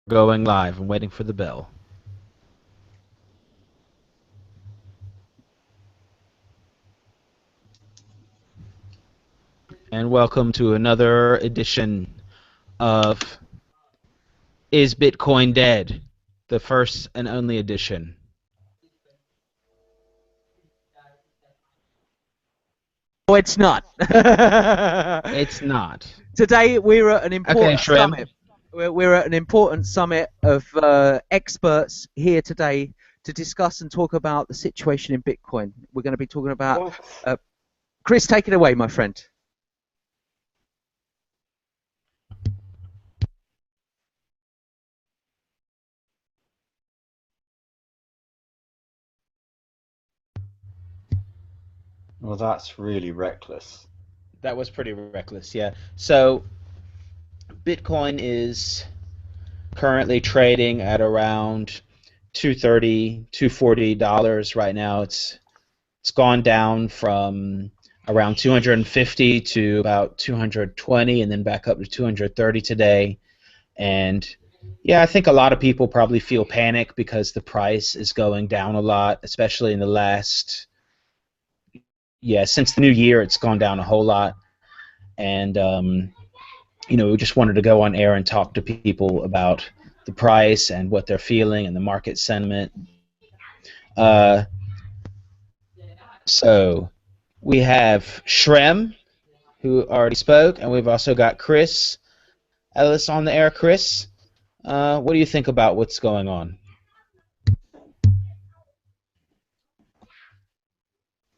Going live. I'm waiting for the bell. And welcome to another edition of Is Bitcoin Dead? The first and only edition. No, it's not. It's not. Today we're at an important Okay, Shrimp. summit. We're at an important summit of experts here today to discuss and talk about the situation in Bitcoin. We're going to be talking about. Chris, take it away, my friend. Well, that's really reckless. That was pretty reckless, yeah. So, Bitcoin is currently trading at around $230, $240 right now. It's gone down from around 250 to about 220 and then back up to 230 today. And yeah, I think a lot of people probably feel panic because the price is going down a lot, especially in the last, since the new year it's gone down a whole lot. And we just wanted to go on air and talk to people about the price and what they're feeling and the market sentiment. So we have Shrem, who already spoke, and we've also got Chris Ellis on the air. Chris, what do you think about what's going on?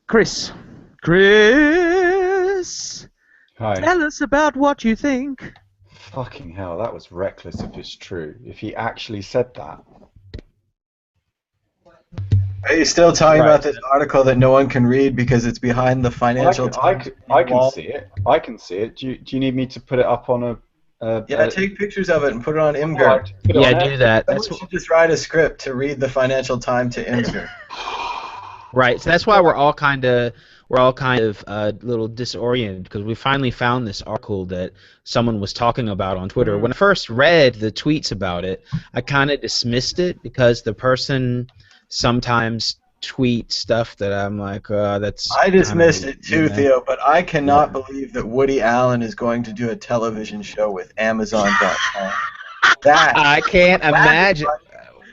Chris, Hi. tell us about what you think. Fucking hell, that was reckless if it's true. If he actually said that. Are you still talking Right. about this article that no one can read because it's behind the Financial Times? I can wall? see it. I can see it. Do you need me to put it up on a... Yeah, take pictures of it and put it on Imgur. Alright, put it on Yeah, there. do that. Someone should just write a script to read the Financial Times to Imgur. Right. So that's why we're all kind of a little disoriented because we finally found this article that someone was talking about on Twitter. When I first read the tweets about it, I kind of dismissed it because the person sometimes tweets stuff that I'm like, that's. I dismissed it too, you know. Theo, but I cannot believe that Woody Allen is going to do a television show with Amazon.com. I can't imagine.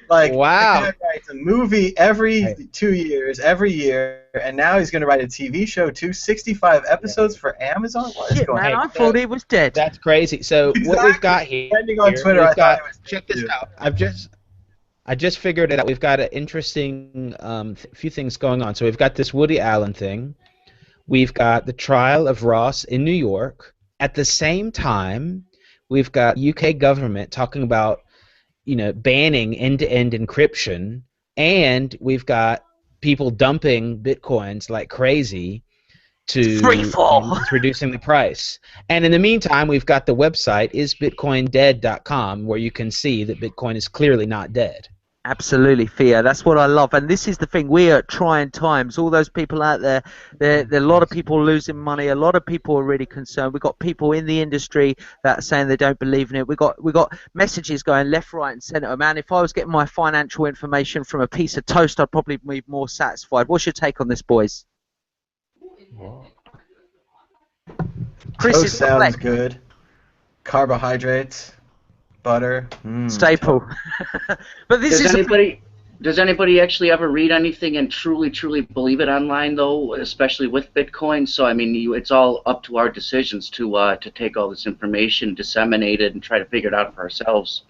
Like, Wow. the guy writes a movie every 2 years, every year, and now he's going to write a TV show too. 65 episodes for Amazon? What is Shit, going man, on? I thought he was dead. That's crazy. So what we've got here, Trending on Twitter, we've I thought got, it was check this too. out. I just figured it out. We've got an interesting few things going on. So we've got this Woody Allen thing. We've got the trial of Ross in New York. At the same time, we've got UK government talking about, banning end-to-end encryption, and we've got people dumping bitcoins like crazy to Freefall. it's reducing the price. And in the meantime, we've got the website isbitcoindead.com where you can see that Bitcoin is clearly not dead. Absolutely, Thea. That's what I love. And this is the thing. We are at trying times. All those people out there, there are a lot of people losing money. A lot of people are really concerned. We've got people in the industry that are saying they don't believe in it. We got messages going left, right, and centre. Man, if I was getting my financial information from a piece of toast, I'd probably be more satisfied. What's your take on this, boys? Chris Toast is sounds perplexed. good. Carbohydrates, butter. Staple. But this Does is does anybody actually ever read anything and truly believe it online though, especially with Bitcoin? So I mean, it's all up to our decisions to take all this information, disseminate it, and try to figure it out for ourselves.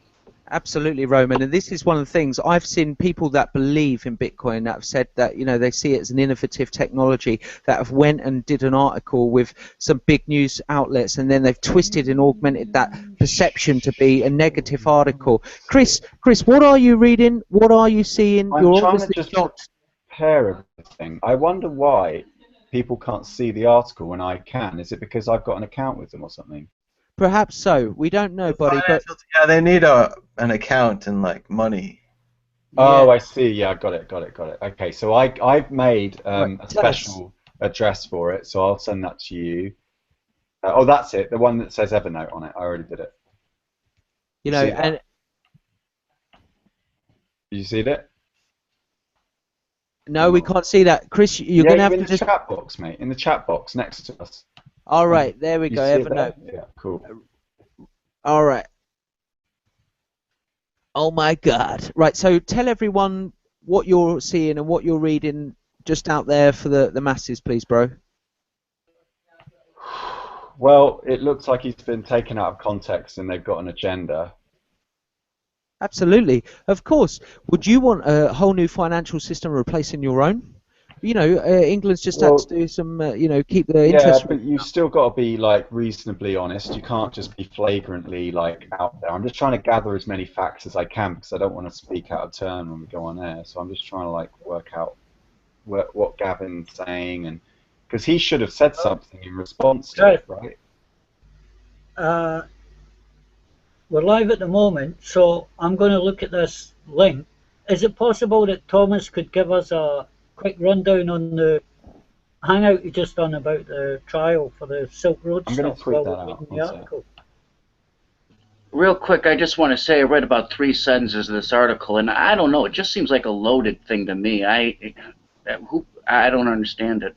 Absolutely, Roman, and this is one of the things I've seen people that believe in Bitcoin that have said that they see it as an innovative technology that have went and did an article with some big news outlets and then they've twisted and augmented that perception to be a negative article. Chris, what are you reading? What are you seeing? I'm You're trying to obviously just shocked. compare everything. I wonder why people can't see the article when I can. Is it because I've got an account with them or something? Perhaps so. We don't know, buddy, but Yeah, they need an account and like money. Oh, yeah. I see. Yeah, got it. Okay, so I've made Right, a tell us. special address for it, so I'll send that to you. Oh, that's it. The one that says Evernote on it. I already did it. You know, See that? and You see that? No, we can't see that. Chris, you're yeah, going to have in to the just... chat box, mate. In the chat box next to us. All right, there we You go. see it Evernote. there? Yeah, cool. All right. Oh my God. Right, so tell everyone what you're seeing and what you're reading just out there for the masses, please, bro. Well, it looks like he's been taken out of context and they've got an agenda. Absolutely. Of course. Would you want a whole new financial system replacing your own? You know, England's just had to do some, you know, keep the interest Yeah, rate but you've still got to be like reasonably honest. You can't just be flagrantly like out there. I'm just trying to gather as many facts as I can because I don't want to speak out of turn when we go on air. So I'm just trying to like work out what Gavin's saying, and because he should have said something in response to it, right? We're live at the moment, so I'm going to look at this link. Is it possible that Thomas could give us a quick rundown on the hangout you just done about the trial for the Silk Road I'm stuff? going to tweet while that we're out. reading the article? Real quick, I just want to say I read about 3 sentences of this article, and I don't know. It just seems like a loaded thing to me. I don't understand it.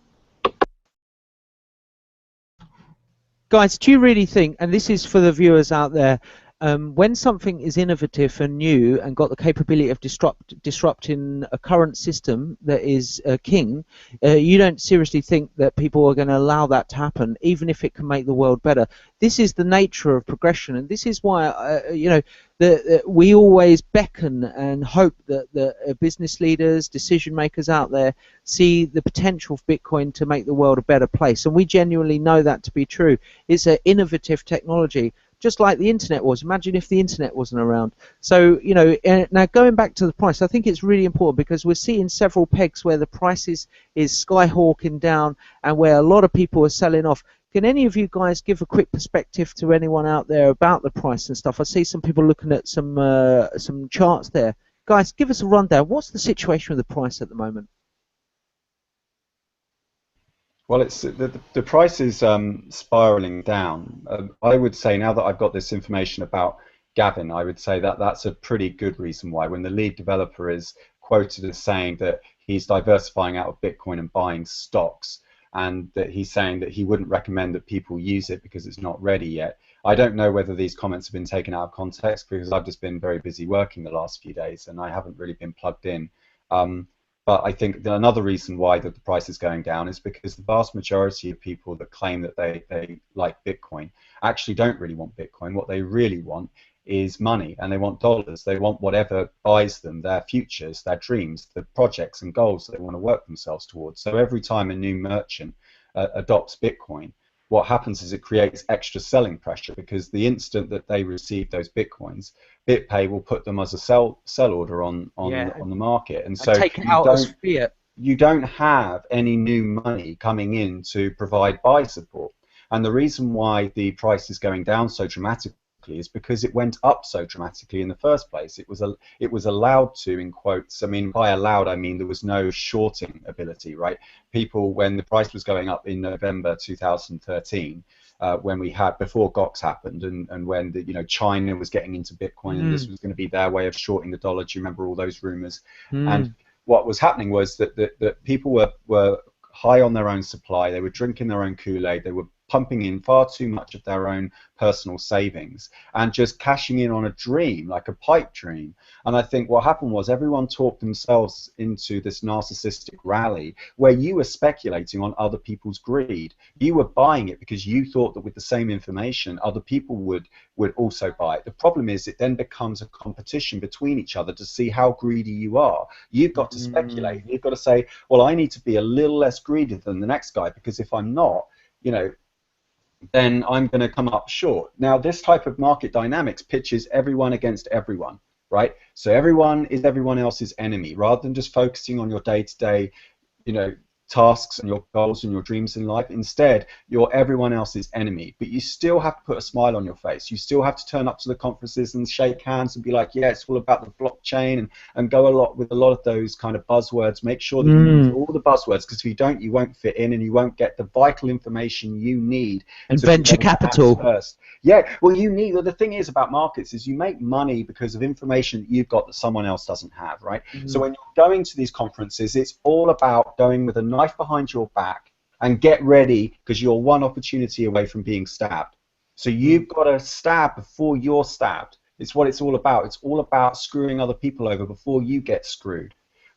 Guys, do you really think, and this is for the viewers out there, when something is innovative and new and got the capability of disrupting a current system that is king, you don't seriously think that people are going to allow that to happen, even if it can make the world better? This is the nature of progression, and this is why, you know, we always beckon and hope that the business leaders, decision makers out there see the potential for Bitcoin to make the world a better place, and we genuinely know that to be true. It's an innovative technology, just like the internet was. Imagine if the internet wasn't around. So, you know, now going back to the price, I think it's really important because we're seeing several pegs where the price is skyhawking down and where a lot of people are selling off. Can any of you guys give a quick perspective to anyone out there about the price and stuff? I see some people looking at some charts there. Guys, give us a rundown. What's the situation with the price at the moment? Well, it's the price is spiraling down. I would say now that I've got this information about Gavin, I would say that that's a pretty good reason why. When the lead developer is quoted as saying that he's diversifying out of Bitcoin and buying stocks, and that he's saying that he wouldn't recommend that people use it because it's not ready yet. I don't know whether these comments have been taken out of context because I've just been very busy working the last few days and I haven't really been plugged in. But I think that another reason why the price is going down is because the vast majority of people that claim that they like Bitcoin actually don't really want Bitcoin. What they really want is money, and they want dollars. They want whatever buys them their futures, their dreams, the projects and goals that they want to work themselves towards. So every time a new merchant adopts Bitcoin, what happens is it creates extra selling pressure, because the instant that they receive those Bitcoins, BitPay will put them as a sell order on the market, and so take it out as fiat. You don't have any new money coming in to provide buy support. And the reason why the price is going down so dramatically is because it went up so dramatically in the first place. It was allowed to, in quotes. I mean, by allowed, I mean there was no shorting ability, right? People, when the price was going up in November 2013, when we had, before Gox happened, and when China was getting into Bitcoin, and this was going to be their way of shorting the dollar. Do you remember all those rumors? And what was happening was that people were high on their own supply. They were drinking their own Kool-Aid. They were pumping in far too much of their own personal savings and just cashing in on a dream, like a pipe dream. And I think what happened was everyone talked themselves into this narcissistic rally where you were speculating on other people's greed. You were buying it because you thought that with the same information other people would also buy it. The problem is it then becomes a competition between each other to see how greedy you are. You've got to speculate. You've got to say, well, I need to be a little less greedy than the next guy, because if I'm not, then I'm going to come up short. Now, this type of market dynamics pitches everyone against everyone, right? So everyone is everyone else's enemy, rather than just focusing on your day-to-day, tasks and your goals and your dreams in life. Instead, you're everyone else's enemy. But you still have to put a smile on your face. You still have to turn up to the conferences and shake hands and be like, yeah, it's all about the blockchain, and go with a lot of those kind of buzzwords. Make sure that you use all the buzzwords, because if you don't, you won't fit in and you won't get the vital information you need. And venture capital. First. Yeah, well, the thing is about markets is you make money because of information that you've got that someone else doesn't have, right? So when you're going to these conferences, it's all about going with a knife behind your back and get ready, because you're one opportunity away from being stabbed. So you've got to stab before you're stabbed. It's what it's all about. It's all about screwing other people over before you get screwed,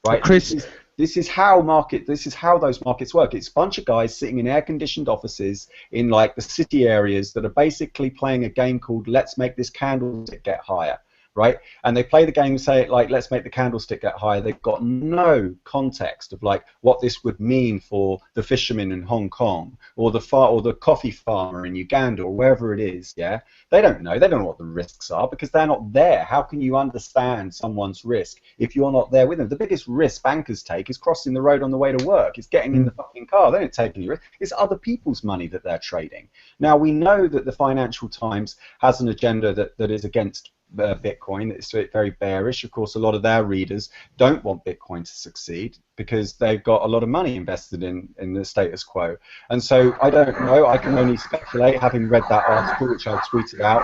right? Chris, this is how those markets work. It's a bunch of guys sitting in air-conditioned offices in like the city areas that are basically playing a game called Let's Make This Candlestick Get Higher. Right? And they play the game and say, like, let's make the candlestick get higher. They've got no context of like what this would mean for the fisherman in Hong Kong, or the coffee farmer in Uganda, or wherever it is. Yeah, they don't know. They don't know what the risks are because they're not there. How can you understand someone's risk if you're not there with them? The biggest risk bankers take is crossing the road on the way to work. It's getting in the fucking car. They don't take any risk. It's other people's money that they're trading. Now, we know that the Financial Times has an agenda that is against Bitcoin. It's very bearish. Of course, a lot of their readers don't want Bitcoin to succeed because they've got a lot of money invested in the status quo. And so I don't know. I can only speculate, having read that article which I tweeted out.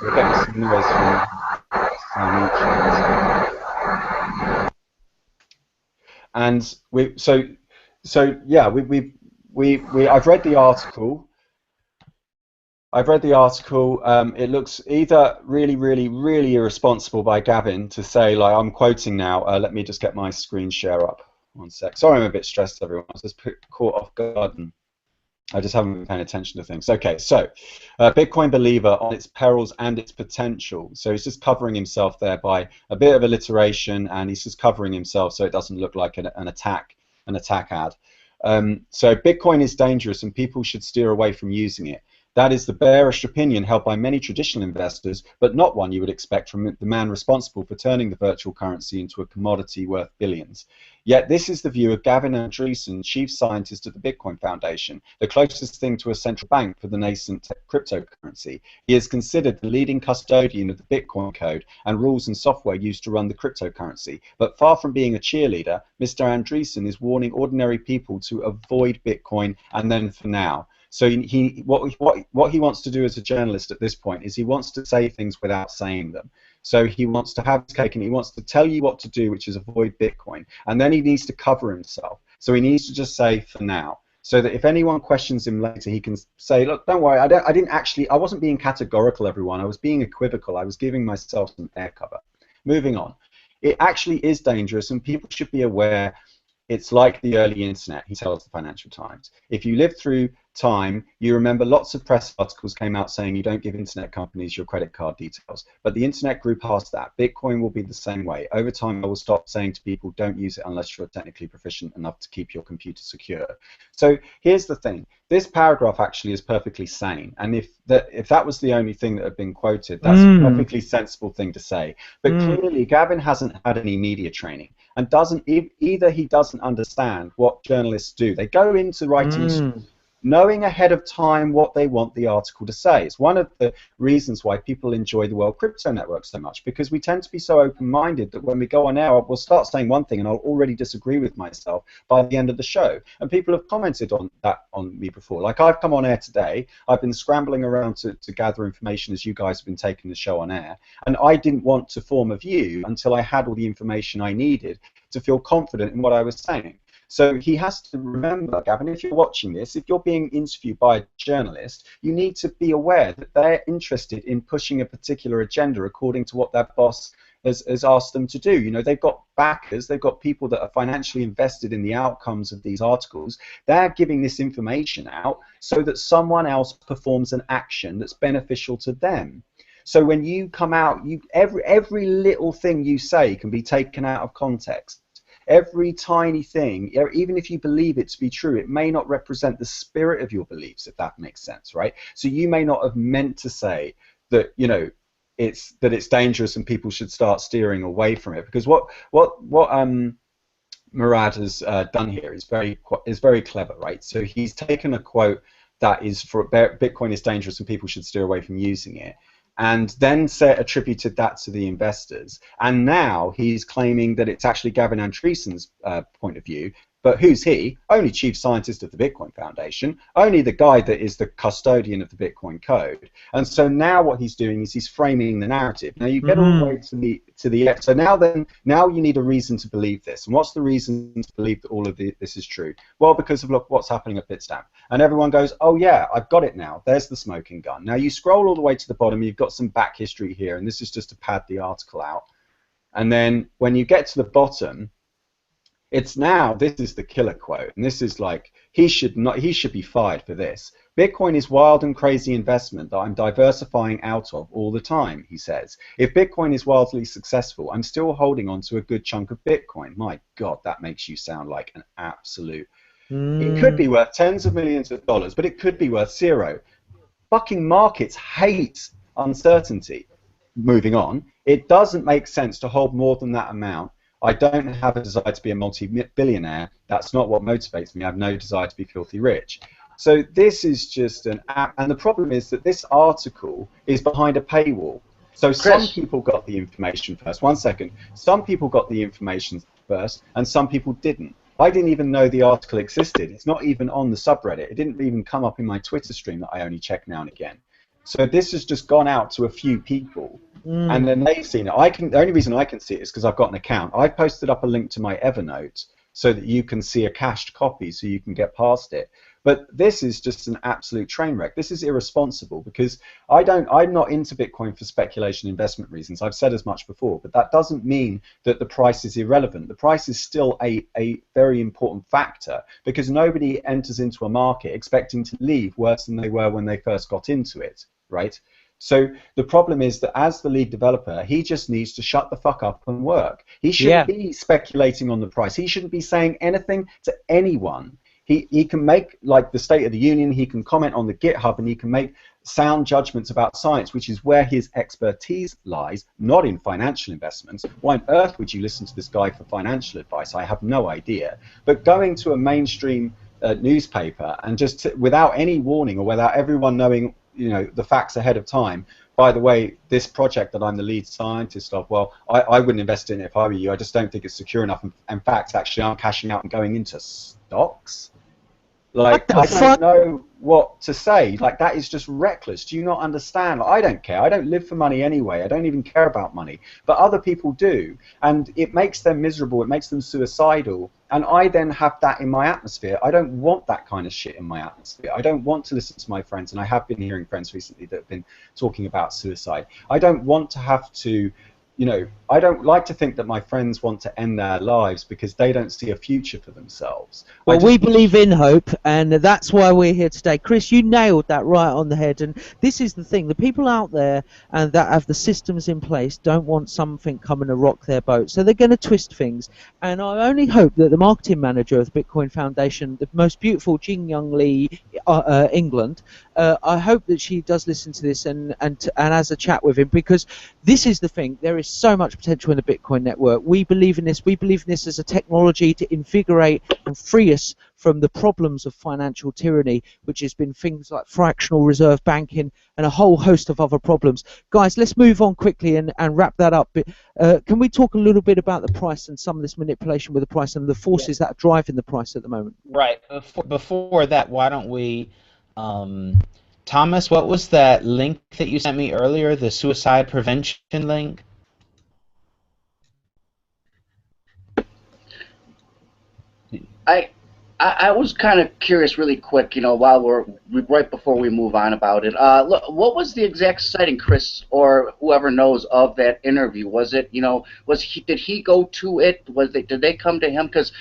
We're getting some noise from and I've read the article. It looks either really, really, really irresponsible by Gavin to say, like, I'm quoting now, let me just get my screen share up. One sec. Sorry, I'm a bit stressed, everyone. I was just caught off guard and I just haven't been paying attention to things. Okay, so Bitcoin believer on its perils and its potential. So he's just covering himself there by a bit of alliteration, and he's just covering himself so it doesn't look like an attack ad. So Bitcoin is dangerous and people should steer away from using it. That is the bearish opinion held by many traditional investors, but not one you would expect from the man responsible for turning the virtual currency into a commodity worth billions. Yet this is the view of Gavin Andresen, chief scientist at the Bitcoin Foundation, the closest thing to a central bank for the nascent cryptocurrency. He is considered the leading custodian of the Bitcoin code and rules and software used to run the cryptocurrency. But far from being a cheerleader, Mr. Andresen is warning ordinary people to avoid Bitcoin, and then for now. So what he wants to do as a journalist at this point is he wants to say things without saying them. So he wants to have his cake and he wants to tell you what to do, which is avoid Bitcoin. And then he needs to cover himself. So he needs to just say for now, so that if anyone questions him later, he can say, look, don't worry, I wasn't being categorical, everyone. I was being equivocal. I was giving myself some air cover. Moving on. It actually is dangerous, and people should be aware. It's like the early internet, he tells the Financial Times. If you live through time, you remember lots of press articles came out saying you don't give internet companies your credit card details. But the internet grew past that. Bitcoin will be the same way. Over time, I will stop saying to people, don't use it unless you're technically proficient enough to keep your computer secure. So here's the thing. This paragraph actually is perfectly sane. And if that was the only thing that had been quoted, that's a perfectly sensible thing to say. But clearly, Gavin hasn't had any media training. And either he doesn't understand what journalists do. They go into writing knowing ahead of time what they want the article to say. It's one of the reasons why people enjoy the World Crypto Network so much, because we tend to be so open-minded that when we go on air, we'll start saying one thing and I'll already disagree with myself by the end of the show. And people have commented on that on me before. Like, I've come on air today, I've been scrambling around to gather information as you guys have been taking the show on air, and I didn't want to form a view until I had all the information I needed to feel confident in what I was saying. So he has to remember, Gavin, if you're watching this, if you're being interviewed by a journalist, you need to be aware that they're interested in pushing a particular agenda according to what their boss has asked them to do. You know, they've got backers, they've got people that are financially invested in the outcomes of these articles. They're giving this information out so that someone else performs an action that's beneficial to them. So when you come out, every little thing you say can be taken out of context. Every tiny thing, even if you believe it to be true, it may not represent the spirit of your beliefs, if that makes sense, right? So you may not have meant to say that, you know, it's Murad has done here is very clever, right? So he's taken a quote that is for Bitcoin is dangerous and people should steer away from using it, and then attributed that to the investors. And now he's claiming that it's actually Gavin Andreessen's point of view. But who's he? Only chief scientist of the Bitcoin Foundation, only the guy that is the custodian of the Bitcoin code. And so now what he's doing is he's framing the narrative. Now you get all the way to the so now you need a reason to believe this. And what's the reason to believe that all of this is true? Well, because of look what's happening at Bitstamp. And everyone goes, oh yeah, I've got it now. There's the smoking gun. Now you scroll all the way to the bottom, you've got some back history here, and this is just to pad the article out. And then when you get to the bottom, it's now, this is the killer quote, and this is like, he should be fired for this. Bitcoin is wild and crazy investment that I'm diversifying out of all the time, he says. If Bitcoin is wildly successful, I'm still holding on to a good chunk of Bitcoin. My God, that makes you sound like an absolute... It could be worth tens of millions of dollars, but it could be worth zero. Fucking markets hate uncertainty. Moving on, it doesn't make sense to hold more than that amount. I don't have a desire to be a multi-billionaire. That's not what motivates me. I have no desire to be filthy rich. So this is just an app, and the problem is that this article is behind a paywall. So some people got the information first. One second. Some people got the information first, and some people didn't. I didn't even know the article existed. It's not even on the subreddit. It didn't even come up in my Twitter stream that I only check now and again. So this has just gone out to a few people. And then they've seen it. The only reason I can see it is because I've got an account. I've posted up a link to my Evernote so that you can see a cached copy so you can get past it. But this is just an absolute train wreck. This is irresponsible because I'm not into Bitcoin for speculation investment reasons. I've said as much before, but that doesn't mean that the price is irrelevant. The price is still a very important factor because nobody enters into a market expecting to leave worse than they were when they first got into it, right? So the problem is that as the lead developer, he just needs to shut the fuck up and work. He shouldn't be speculating on the price. He shouldn't be saying anything to anyone. He can make, like, the State of the Union, he can comment on the GitHub, and he can make sound judgments about science, which is where his expertise lies, not in financial investments. Why on earth would you listen to this guy for financial advice? I have no idea. But going to a mainstream newspaper and just without any warning or without everyone knowing the facts ahead of time, by the way, this project that I'm the lead scientist of, well, I wouldn't invest in it if I were you. I just don't think it's secure enough. In fact, actually, I'm cashing out and going into stocks. Like, I don't know what to say. Like, that is just reckless. Do you not understand? Like, I don't care. I don't live for money anyway. I don't even care about money. But other people do. And it makes them miserable. It makes them suicidal. And I then have that in my atmosphere. I don't want that kind of shit in my atmosphere. I don't want to listen to my friends. And I have been hearing friends recently that have been talking about suicide. I don't want to have to... I don't like to think that my friends want to end their lives because they don't see a future for themselves. Well, we believe in hope, and that's why we're here today. Chris, you nailed that right on the head, and this is the thing. The people out there and that have the systems in place don't want something coming to rock their boat, so they're going to twist things. And I only hope that the marketing manager of the Bitcoin Foundation, the most beautiful Jing Young Lee, England, I hope that she does listen to this and has a chat with him, because this is the thing. There is so much potential in the Bitcoin network. We believe in this. We believe in this as a technology to invigorate and free us from the problems of financial tyranny, which has been things like fractional reserve banking and a whole host of other problems. Guys, let's move on quickly and wrap that up. Can we talk a little bit about the price and some of this manipulation with the price and the forces that are driving the price at the moment? Right. Before that, why don't we... Thomas, what was that link that you sent me earlier, the suicide prevention link? I was kind of curious, really quick, while right before we move on about it. Look, what was the exact setting, Chris, or whoever knows, of that interview? Was it, did he go to it? Did they come to him? Because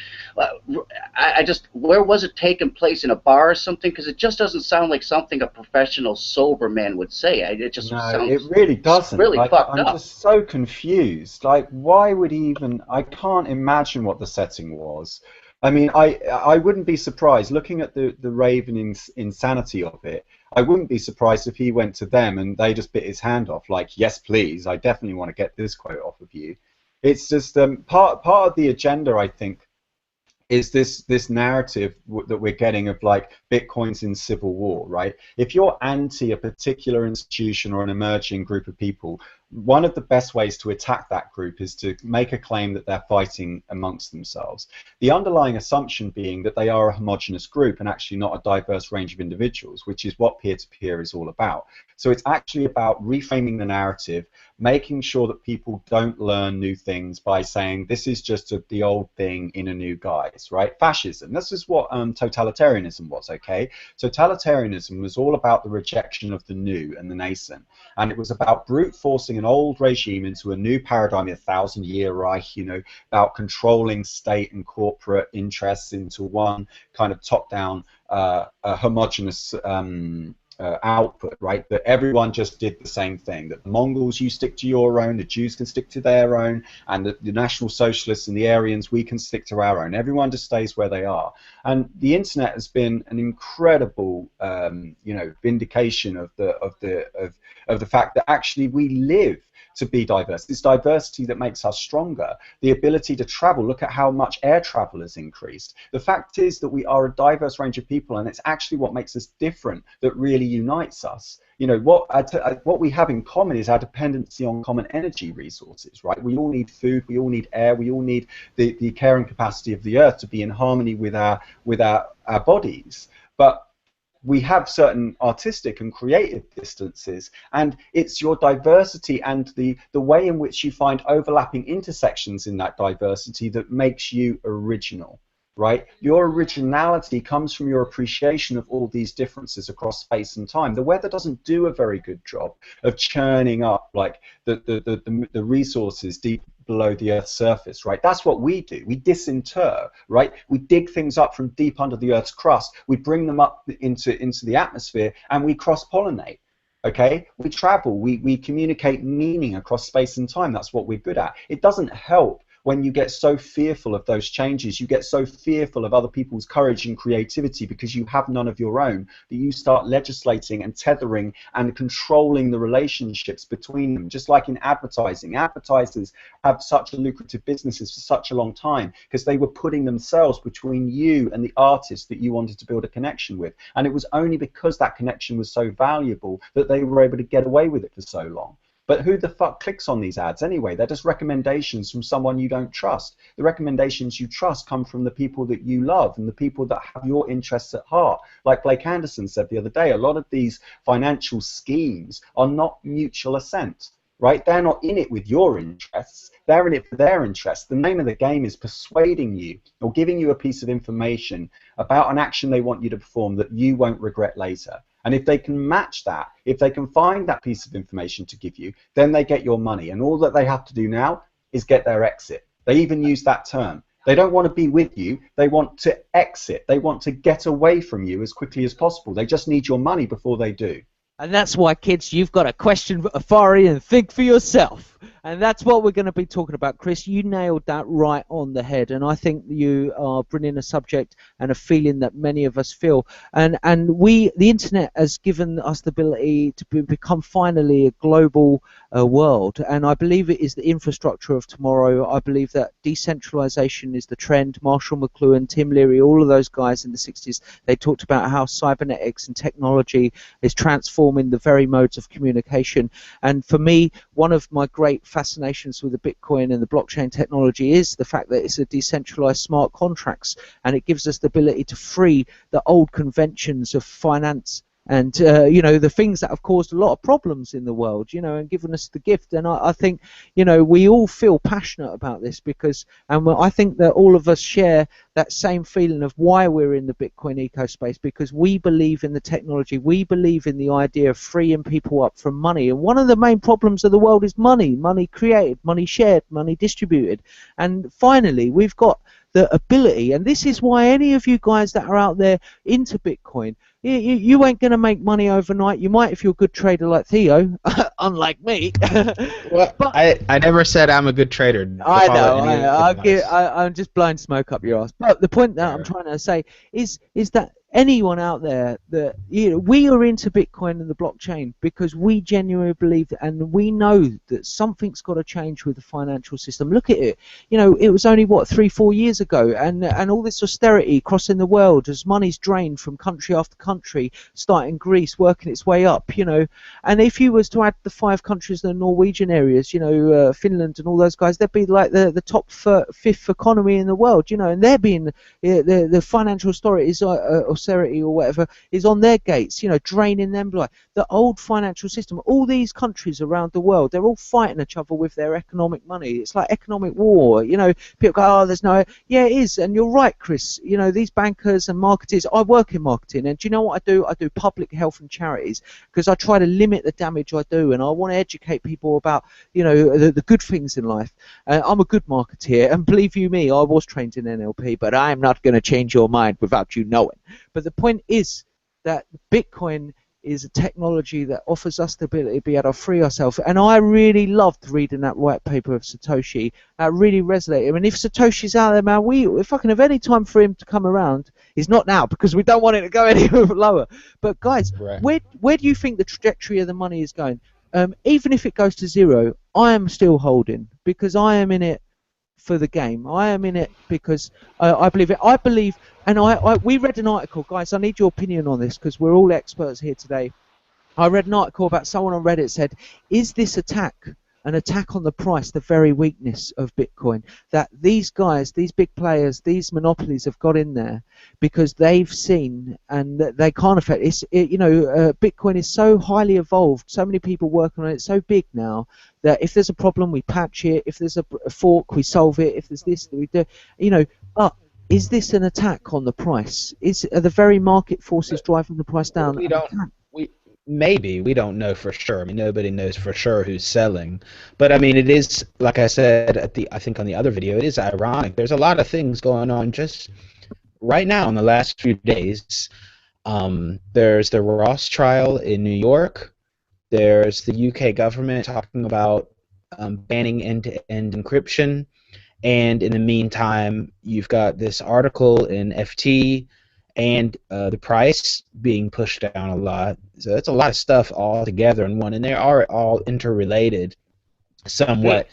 where was it taking place, in a bar or something? Because it just doesn't sound like something a professional sober man would say. It just sounds, it really doesn't. Really fucked up. I'm just so confused. Like, why would he even? I can't imagine what the setting was. I mean, I wouldn't be surprised, looking at the Raven insanity of it, I wouldn't be surprised if he went to them and they just bit his hand off, like, yes, please, I definitely want to get this quote off of you. It's just part of the agenda, I think, is this narrative that we're getting of like Bitcoin's in civil war, right? If you're anti a particular institution or an emerging group of people, one of the best ways to attack that group is to make a claim that they're fighting amongst themselves. The underlying assumption being that they are a homogenous group and actually not a diverse range of individuals, which is what peer-to-peer is all about. So it's actually about reframing the narrative, making sure that people don't learn new things by saying this is just the old thing in a new guise, right? Fascism, this is what totalitarianism was, okay? Totalitarianism was all about the rejection of the new and the nascent, and it was about brute forcing an old regime into a new paradigm, a 1,000-year Reich, you know, about controlling state and corporate interests into one kind of top-down, homogenous output, right? That everyone just did the same thing. That the Mongols, you stick to your own, the Jews can stick to their own, and the National Socialists and the Aryans, we can stick to our own. Everyone just stays where they are. And the internet has been an incredible, you know, vindication of the fact that actually we live to be diverse. It's diversity that makes us stronger. The ability to travel, look at how much air travel has increased. The fact is that we are a diverse range of people, and it's actually what makes us different that really unites us. You know, what we have in common is our dependency on common energy resources, right? We all need food, we all need air, we all need the carrying capacity of the earth to be in harmony with our bodies. But we have certain artistic and creative distances, and it's your diversity and the way in which you find overlapping intersections in that diversity that makes you original, right? Your originality comes from your appreciation of all these differences across space and time. The weather doesn't do a very good job of churning up like the resources deep below the Earth's surface, right? That's what we do. We disinter, right? We dig things up from deep under the Earth's crust. We bring them up into the atmosphere, and we cross-pollinate. Okay, we travel. We communicate meaning across space and time. That's what we're good at. It doesn't help when you get so fearful of those changes, you get so fearful of other people's courage and creativity because you have none of your own, that you start legislating and tethering and controlling the relationships between them. Just like in advertising, advertisers have such a lucrative businesses for such a long time because they were putting themselves between you and the artist that you wanted to build a connection with. And it was only because that connection was so valuable that they were able to get away with it for so long. But who the fuck clicks on these ads anyway? They're just recommendations from someone you don't trust. The recommendations you trust come from the people that you love and the people that have your interests at heart. Like Blake Anderson said the other day, a lot of these financial schemes are not mutual assent, right? They're not in it with your interests. They're in it for their interests. The name of the game is persuading you or giving you a piece of information about an action they want you to perform that you won't regret later. And if they can match that, if they can find that piece of information to give you, then they get your money. And all that they have to do now is get their exit. They even use that term. They don't want to be with you. They want to exit. They want to get away from you as quickly as possible. They just need your money before they do. And that's why, kids, you've got to question authority and think for yourself. And that's what we're going to be talking about. Chris, you nailed that right on the head. And I think you are bringing a subject and a feeling that many of us feel. And the internet has given us the ability to become finally a global world. And I believe it is the infrastructure of tomorrow. I believe that decentralization is the trend. Marshall McLuhan, Tim Leary, all of those guys in the 60s, they talked about how cybernetics and technology is transforming the very modes of communication. And for me, one of my great fascinations with the Bitcoin and the blockchain technology is the fact that it's a decentralized smart contracts, and it gives us the ability to free the old conventions of finance and you know, the things that have caused a lot of problems in the world, you know, and given us the gift. And I think, you know, we all feel passionate about this because, and I think that all of us share that same feeling of why we're in the Bitcoin ecospace, because we believe in the technology, we believe in the idea of freeing people up from money. And one of the main problems of the world is money created, money shared, money distributed. And finally, we've got the ability, and this is why any of you guys that are out there into Bitcoin, you ain't going to make money overnight. You might if you're a good trader like Theo, unlike me. Well, but I never said I'm a good trader. I know. I'm just blowing smoke up your ass. But the point that I'm trying to say is that anyone out there that, you know, we are into Bitcoin and the blockchain because we genuinely believe that, and we know that something's got to change with the financial system. Look at it. You know, it was only what 3-4 years ago, and all this austerity crossing the world as money's drained from country after country, starting Greece, working its way up. You know, and if you was to add the 5 countries, the Norwegian areas, you know, Finland and all those guys, they'd be like the top 5th economy in the world. You know, and they're being the financial authorities austerity or whatever is on their gates, you know, draining them like the old financial system. All these countries around the world, they're all fighting each other with their economic money. It's like economic war, you know. People go, oh, there's no, yeah, it is, and you're right, Chris. You know, these bankers and marketers, I work in marketing, and do you know what I do? I do public health and charities because I try to limit the damage I do, and I want to educate people about, you know, the good things in life. I'm a good marketeer, and believe you me, I was trained in NLP, but I'm not going to change your mind without you knowing. But the point is that Bitcoin is a technology that offers us the ability to be able to free ourselves. And I really loved reading that white paper of Satoshi. That really resonated. I mean, if Satoshi's out there, man, if I can have any time for him to come around, he's not now because we don't want it to go any lower. But guys, Right. where do you think the trajectory of the money is going? Even if it goes to zero, I am still holding because I am in it for the game. I am in it because I believe it. I believe, and we read an article, guys. I need your opinion on this because we're all experts here today. I read an article about someone on Reddit said, is this an attack on the price, the very weakness of Bitcoin? That these guys, these big players, these monopolies have got in there because they've seen and they can't affect it. You know, Bitcoin is so highly evolved, so many people working on it, so big now that if there's a problem, we patch it. If there's a fork, we solve it. If there's this, we do. You know, but is this an attack on the price? Are the very market forces driving the price down? We don't. Maybe we don't know for sure. I mean, nobody knows for sure who's selling. But I mean, it is, like I said I think on the other video, it is ironic. There's a lot of things going on just right now in the last few days. There's the Ross trial in New York. There's the UK government talking about banning end-to-end encryption. And in the meantime, you've got this article in FT and the price being pushed down a lot. So that's a lot of stuff all together in one, and they are all interrelated somewhat.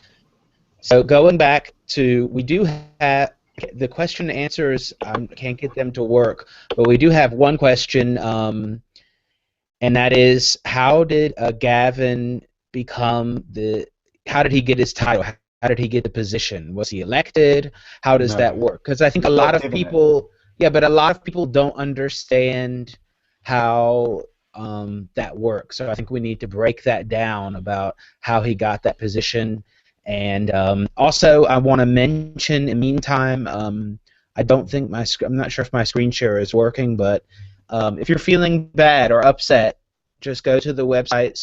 So going back to, we do have the question and answers, can't get them to work, but we do have one question, and that is, how did Gavin become how did he get his title? How did he get the position? Was he elected? How does that work? Because I think a lot of people... Yeah, but a lot of people don't understand how that works. So I think we need to break that down about how he got that position. And also, I want to mention, in the meantime, I don't think I'm not sure if my screen share is working, but if you're feeling bad or upset, just go to the website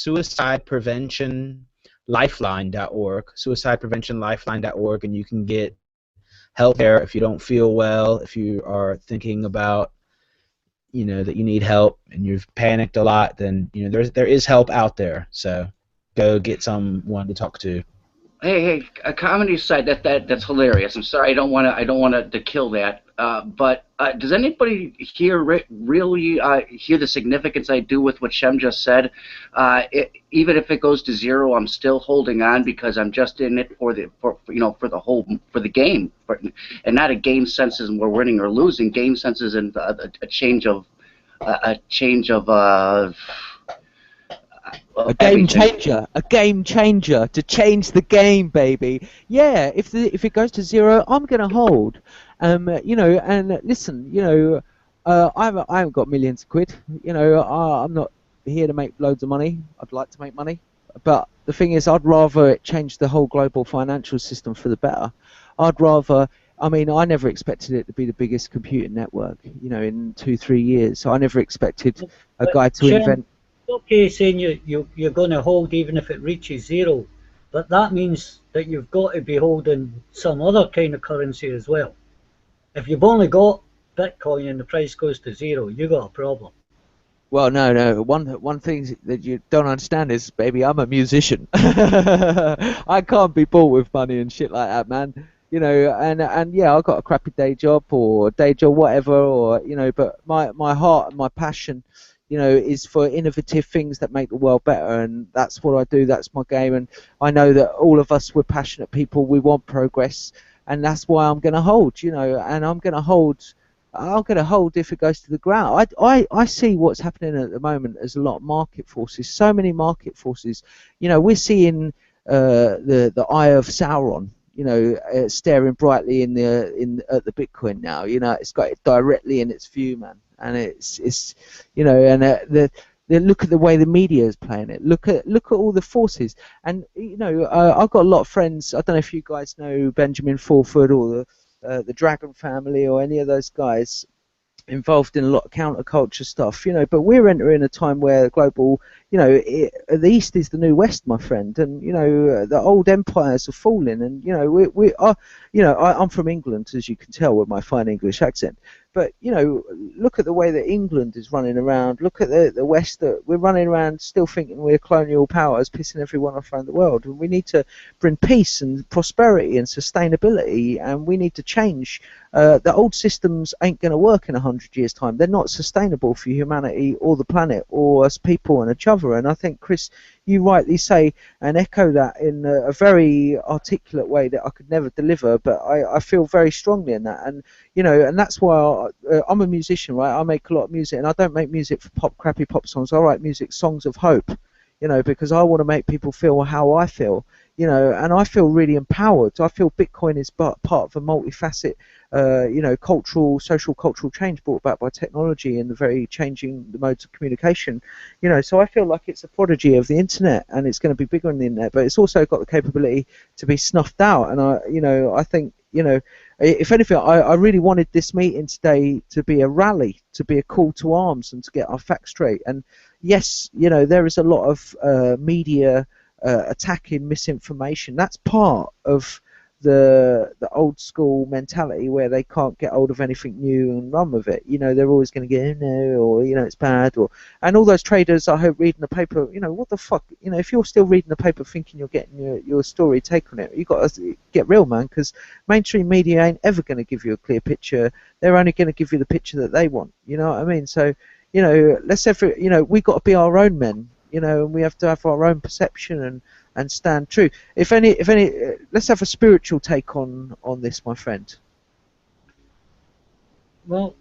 suicidepreventionlifeline.org, suicidepreventionlifeline.org, and you can get help there if you don't feel well, if you are thinking about, you know, that you need help and you've panicked a lot, then, you know, there is help out there. So go get someone to talk to. Hey, a comedy site that's hilarious. I'm sorry, I don't want to kill that. But does anybody here really hear the significance I do with what Shem just said? Even if it goes to zero, I'm still holding on because I'm just in it for the game, and not a game sense as we're winning or losing. Game sense is in a change of a game changer to change the game, baby. Yeah, if it goes to zero, I'm gonna hold. You know, and listen, you know, I haven't got millions of quid. You know, I'm not here to make loads of money. I'd like to make money, but the thing is, I'd rather it change the whole global financial system for the better. I'd rather. I mean, I never expected it to be the biggest computing network, you know, in 2-3 years. So I never expected a guy to invent. Okay, saying you're going to hold even if it reaches zero, but that means that you've got to be holding some other kind of currency as well. If you've only got Bitcoin and the price goes to zero, you got a problem. Well, no. One thing that you don't understand is, baby, I'm a musician. I can't be bought with money and shit like that, man. you know, and yeah, I got a crappy day job or day job, whatever, or you know, but my heart and my passion, you know, is for innovative things that make the world better, and that's what I do. That's my game, and I know that all of us, we're passionate people. We want progress, and that's why I'm going to hold, you know, and I'm going to hold. I'm going to hold if it goes to the ground. I see what's happening at the moment as a lot of market forces, so many market forces. You know, we're seeing the eye of Sauron, you know, staring brightly at the Bitcoin now. You know, it's got it directly in its view, man, and it's you know, and the look at the way the media is playing it. Look at all the forces, and you know, I've got a lot of friends. I don't know if you guys know Benjamin Fulford or the Dragon family or any of those guys involved in a lot of counterculture stuff, you know, but we're entering a time where global, you know, the East is the new West, my friend, and, you know, the old empires are falling, and, you know, we are, you know, I'm from England, as you can tell with my fine English accent, but, you know, look at the way that England is running around, look at the West, that we're running around still thinking we're colonial powers, pissing everyone off around the world, and we need to bring peace and prosperity and sustainability, and we need to change. The old systems ain't going to work in 100 years' time. They're not sustainable for humanity or the planet or us people and each other. And I think, Chris, you rightly say and echo that in a very articulate way that I could never deliver, but I feel very strongly in that. And, you know, and that's why I'm a musician, right? I make a lot of music, and I don't make music for crappy pop songs. I write music, songs of hope, you know, because I want to make people feel how I feel. You know, and I feel really empowered. I feel Bitcoin is part of a multifaceted, you know, social cultural change brought about by technology and the very changing the modes of communication. You know, so I feel like it's a prodigy of the internet, and it's going to be bigger than the internet, but it's also got the capability to be snuffed out. And I think, you know, if anything, I really wanted this meeting today to be a rally, to be a call to arms, and to get our facts straight. And yes, you know, there is a lot of media attacking misinformation. That's part of the old school mentality where they can't get hold of anything new and run with it. You know, they're always going to get, no, or, you know, it's bad, or, and all those traders, I hope, reading the paper, you know, what the fuck, you know, if you're still reading the paper thinking you're getting your story take on it, you got to get real, man, because mainstream media ain't ever going to give you a clear picture. They're only going to give you the picture that they want. You know what I mean? So, you know, you know, we got to be our own men. You know, and we have to have our own perception and stand true. If any, let's have a spiritual take on this, my friend. Well,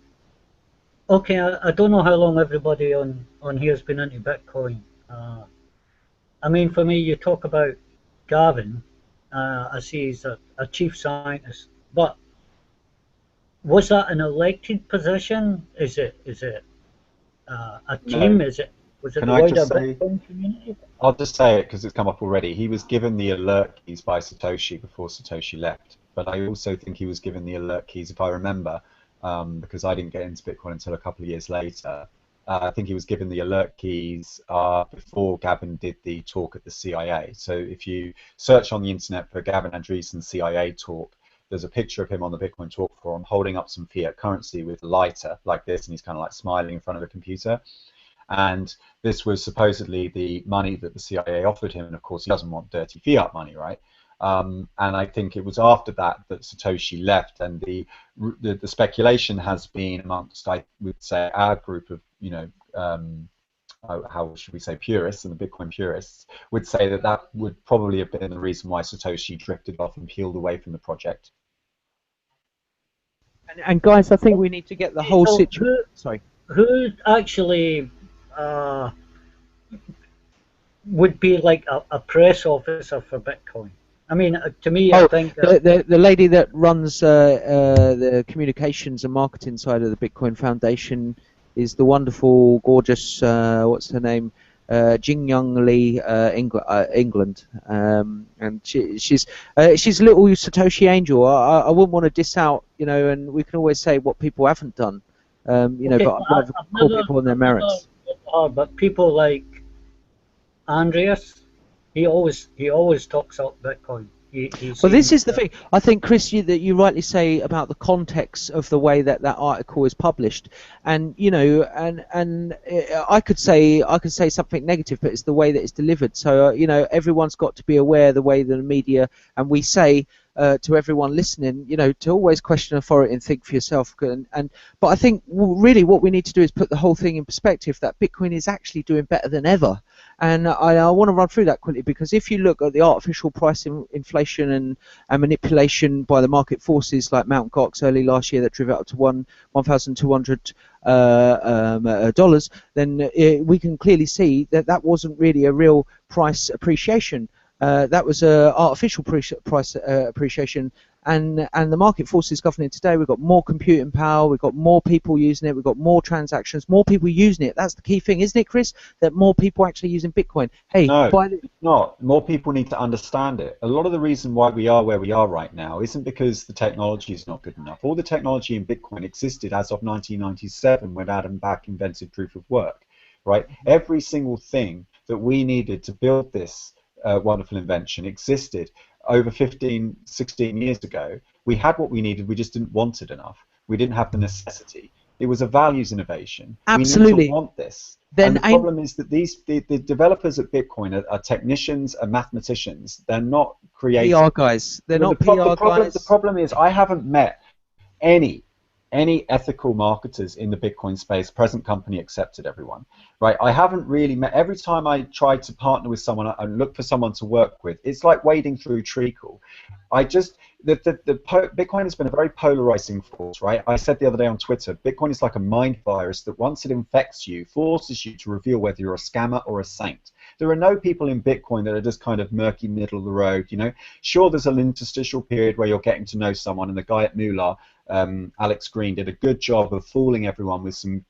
okay, I don't know how long everybody on here has been into Bitcoin. I mean, for me, you talk about Gavin. I see he's a chief scientist, but was that an elected position? Is it a team? No. Was it Can the I wider just say, Bitcoin community? I'll just say it because it's come up already. He was given the alert keys by Satoshi before Satoshi left, but I also think he was given the alert keys, if I remember, because I didn't get into Bitcoin until a couple of years later. I think he was given the alert keys before Gavin did the talk at the CIA. So if you search on the internet for Gavin Andresen CIA talk, there's a picture of him on the Bitcoin Talk forum holding up some fiat currency with a lighter like this, and he's kind of like smiling in front of a computer. And this was supposedly the money that the CIA offered him, and of course he doesn't want dirty fiat money, right? And I think it was after that that Satoshi left, and the speculation has been amongst, I would say, our group of, you know, how should we say, purists, and the Bitcoin purists would say that that would probably have been the reason why Satoshi drifted off and peeled away from the project. And guys, I think we need to get the whole situation. Sorry. Who actually would be like a press officer for Bitcoin? I mean, to me, I think the lady that runs the communications and marketing side of the Bitcoin Foundation is the wonderful, gorgeous, what's her name, Jing Young Lee, England, and she's a little Satoshi angel. I wouldn't want to diss out, you know, and we can always say what people haven't done, you know, but I'd rather call people on their merits. But people like Andreas, he always talks up Bitcoin. Well, this is the thing. I think, Chris, that you rightly say about the context of the way that article is published, and and I could say something negative, but it's the way that it's delivered. So everyone's got to be aware the way the media, and we say to everyone listening, to always question authority and think for yourself. But I think really what we need to do is put the whole thing in perspective. That Bitcoin is actually doing better than ever. And I want to run through that quickly, because if you look at the artificial price inflation and manipulation by the market forces like Mt. Gox early last year that drove it up to $1,200, then we can clearly see that wasn't really a real price appreciation. That was artificial price appreciation. And the market forces governing today, we've got more computing power, we've got more people using it, we've got more transactions, more people using it. That's the key thing, isn't it, Chris? That more people actually using Bitcoin. Hey, no, it's not. More people need to understand it. A lot of the reason why we are where we are right now isn't because the technology is not good enough. All the technology in Bitcoin existed as of 1997 when Adam Back invented proof of work, right? Every single thing that we needed to build this wonderful invention existed over 15, 16 years ago. We had what we needed, we just didn't want it enough. We didn't have the necessity. It was a values innovation. Absolutely. We need to want this. Then and the problem is that the developers at Bitcoin are technicians and mathematicians. They're not creative. PR guys. They're not PR guys. The problem is I haven't met any ethical marketers in the Bitcoin space, present company accepted, everyone, right? I haven't really met, every time I try to partner with someone and look for someone to work with, it's like wading through treacle. Bitcoin has been a very polarizing force, right? I said the other day on Twitter, Bitcoin is like a mind virus that once it infects you, forces you to reveal whether you're a scammer or a saint. There are no people in Bitcoin that are just kind of murky middle of the road, Sure, there's an interstitial period where you're getting to know someone, and the guy at Moolah, Alex Green, did a good job of fooling everyone with some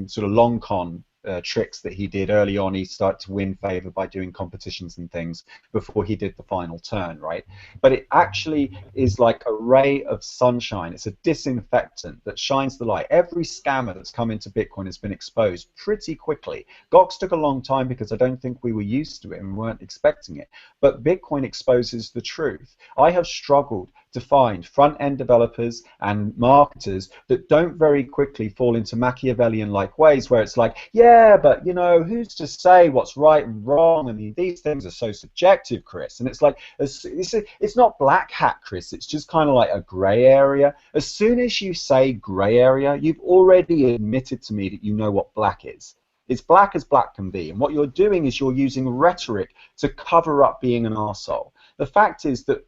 sort of long con tricks that he did early on. He started to win favor by doing competitions and things before he did the final turn, right? But it actually is like a ray of sunshine. It's a disinfectant that shines the light. Every scammer that's come into Bitcoin has been exposed pretty quickly. Gox took a long time because I don't think we were used to it and weren't expecting it. But Bitcoin exposes the truth. I have struggled to find front-end developers and marketers that don't very quickly fall into Machiavellian-like ways where it's like, yeah, but who's to say what's right and wrong? I mean, these things are so subjective, Chris. And it's like, it's not black hat, Chris. It's just kind of like a gray area. As soon as you say gray area, you've already admitted to me that you know what black is. It's black as black can be. And what you're doing is you're using rhetoric to cover up being an arsehole. The fact is that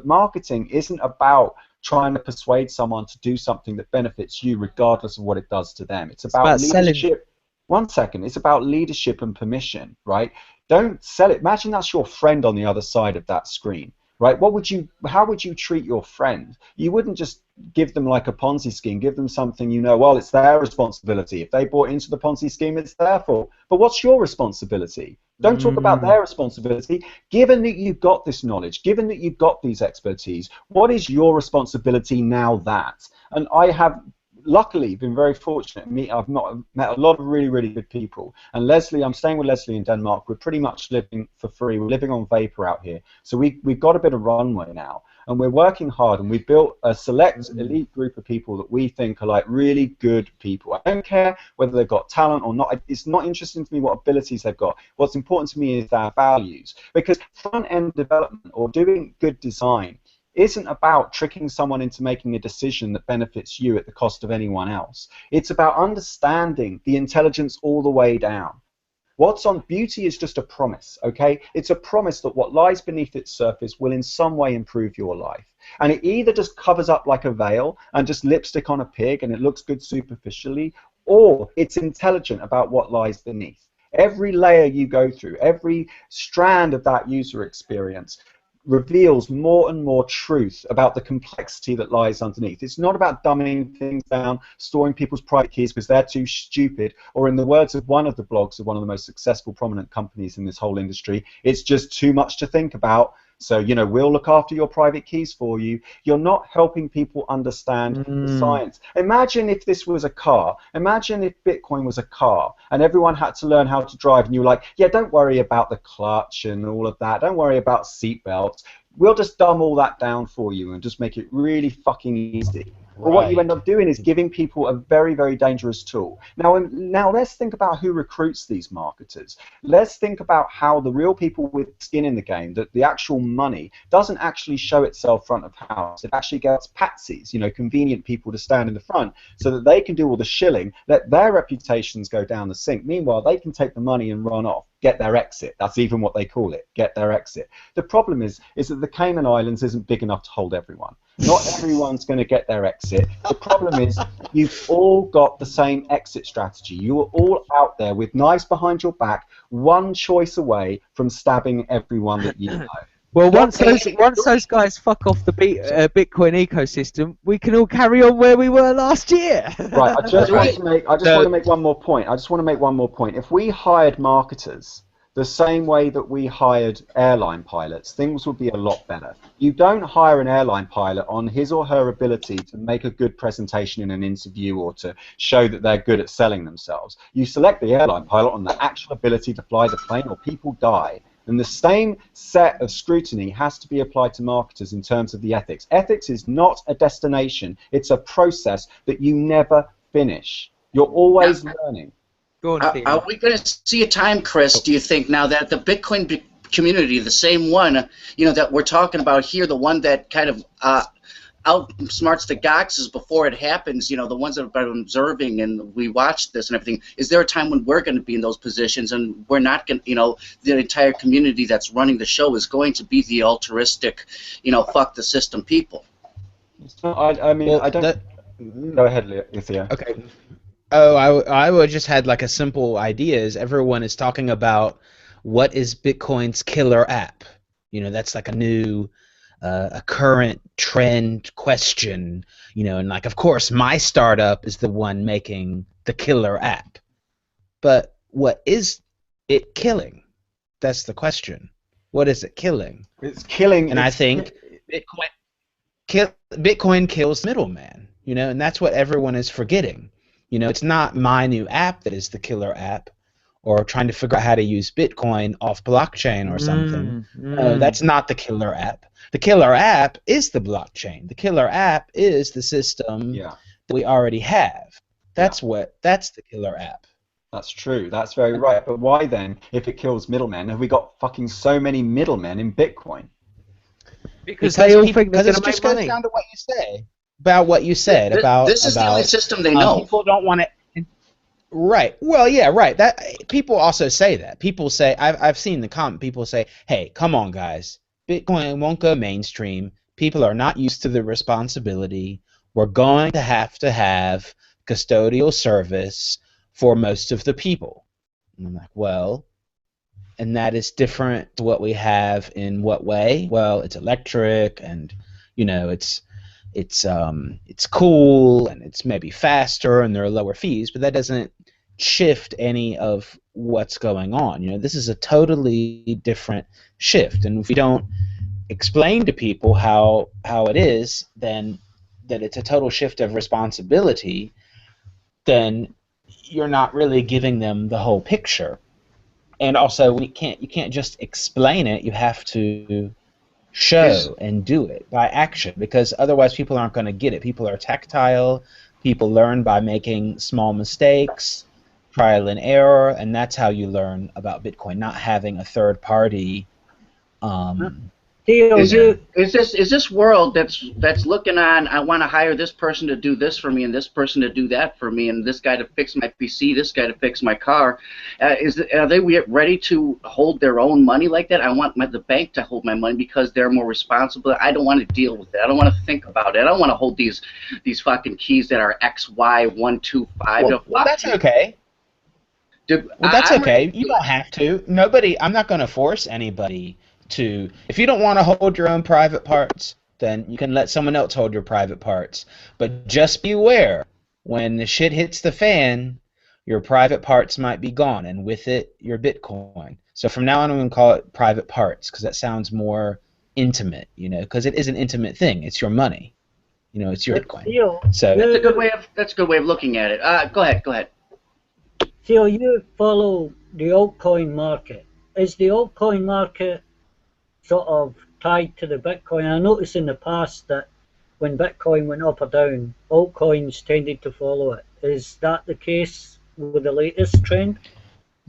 marketing isn't about trying to persuade someone to do something that benefits you regardless of what it does to them. It's about leadership. Selling. One second. It's about leadership and permission, right? Don't sell it. Imagine that's your friend on the other side of that screen, right? How would you treat your friend? You wouldn't just give them like a Ponzi scheme, give them something well, it's their responsibility. If they bought into the Ponzi scheme, it's their fault. But what's your responsibility? Don't talk about their responsibility. Given that you've got this knowledge, given that you've got these expertise, what is your responsibility now that? And I have luckily been very fortunate. I've met a lot of really, really good people. And Leslie, I'm staying with Leslie in Denmark. We're pretty much living for free. We're living on vapor out here. So we've got a bit of runway now. And we're working hard, and we've built a select elite group of people that we think are like really good people. I don't care whether they've got talent or not. It's not interesting to me what abilities they've got. What's important to me is their values. Because front-end development or doing good design isn't about tricking someone into making a decision that benefits you at the cost of anyone else. It's about understanding the intelligence all the way down. What's on beauty is just a promise, okay? It's a promise that what lies beneath its surface will in some way improve your life. And it either just covers up like a veil and just lipstick on a pig and it looks good superficially, or it's intelligent about what lies beneath. Every layer you go through, every strand of that user experience reveals more and more truth about the complexity that lies underneath. It's not about dumbing things down, storing people's private keys because they're too stupid, or in the words of one of the blogs of one of the most successful prominent companies in this whole industry, it's just too much to think about. So, you know, we'll look after your private keys for you. You're not helping people understand the science. Imagine if this was a car. Imagine if Bitcoin was a car and everyone had to learn how to drive and you were like, yeah, don't worry about the clutch and all of that. Don't worry about seat belts. We'll just dumb all that down for you and just make it really fucking easy. But what you end up doing is giving people a very, very dangerous tool. Now let's think about who recruits these marketers. Let's think about how the real people with skin in the game, that the actual money, doesn't actually show itself front of house. It actually gets patsies, you know, convenient people to stand in the front so that they can do all the shilling, let their reputations go down the sink. Meanwhile, they can take the money and run off. Get their exit. That's even what they call it. Get their exit. The problem is that the Cayman Islands isn't big enough to hold everyone. Not everyone's going to get their exit. The problem is you've all got the same exit strategy. You are all out there with knives behind your back, one choice away from stabbing everyone that you know. Well, once those guys fuck off the Bitcoin ecosystem, we can all carry on where we were last year. Right. I just want to make one more point. If we hired marketers the same way that we hired airline pilots, things would be a lot better. You don't hire an airline pilot on his or her ability to make a good presentation in an interview or to show that they're good at selling themselves. You select the airline pilot on the actual ability to fly the plane or people die. And the same set of scrutiny has to be applied to marketers in terms of the ethics. Ethics is not a destination. It's a process that you never finish. You're always learning. Are we going to see a time, Chris, do you think, now that the Bitcoin community, the same one, you know, that we're talking about here, the one that kind of outsmarts the Goxes before it happens, you know, the ones that have been observing and we watched this and everything, is there a time when we're going to be in those positions and we're not going to, you know, the entire community that's running the show is going to be the altruistic, you know, fuck the system people? I mean, well, I don't... Go ahead, Lithia. Okay. Oh, I just had like a simple idea is everyone is talking about what is Bitcoin's killer app. You know, that's like a new, a current trend question, you know, and like, of course, my startup is the one making the killer app. But what is it killing? That's the question. What is it killing? It's killing. And I think Bitcoin kills middleman, you know, and that's what everyone is forgetting. You know, it's not my new app that is the killer app, or trying to figure out how to use Bitcoin off blockchain or something. No, that's not the killer app. The killer app is the blockchain. The killer app is the system that we already have. That's that's the killer app. That's true. That's very right. But why then, if it kills middlemen, have we got fucking so many middlemen in Bitcoin? Because they all think they're going to make money. Goes down to what you say. About what you said this is the only system they know. People don't want to. Right. Well, yeah. Right. That people also say that. People say I've seen the comment. People say, "Hey, come on, guys. Bitcoin won't go mainstream. People are not used to the responsibility. We're going to have custodial service for most of the people." And I'm like, well, and that is different to what we have in what way? Well, it's electric, and you know, it's cool and it's maybe faster and there are lower fees, but that doesn't shift any of what's going on. You know, this is a totally different shift, and if we don't explain to people how it is, then that it's a total shift of responsibility, then you're not really giving them the whole picture. And also, you can't just explain it. You have to show and do it by action, because otherwise people aren't going to get it. People are tactile. People learn by making small mistakes, trial and error, and that's how you learn about Bitcoin, not having a third party. Is this world that's looking on, I want to hire this person to do this for me and this person to do that for me and this guy to fix my PC, this guy to fix my car. Are they ready to hold their own money like that? I want the bank to hold my money because they're more responsible. I don't want to deal with it. I don't want to think about it. I don't want to hold these fucking keys that are XY125. Well, that's okay. That's okay. You don't have to. I'm not going to force anybody to. If you don't want to hold your own private parts, then you can let someone else hold your private parts. But just beware, when the shit hits the fan, your private parts might be gone, and with it, your Bitcoin. So from now on, I'm going to call it private parts, because that sounds more intimate, because it is an intimate thing. It's your money, it's your Bitcoin. Theo, So That's a good way of looking at it. Go ahead. Theo, you follow the altcoin market. Is the altcoin market sort of tied to the Bitcoin? I noticed in the past that when Bitcoin went up or down, altcoins tended to follow it. Is that the case with the latest trend?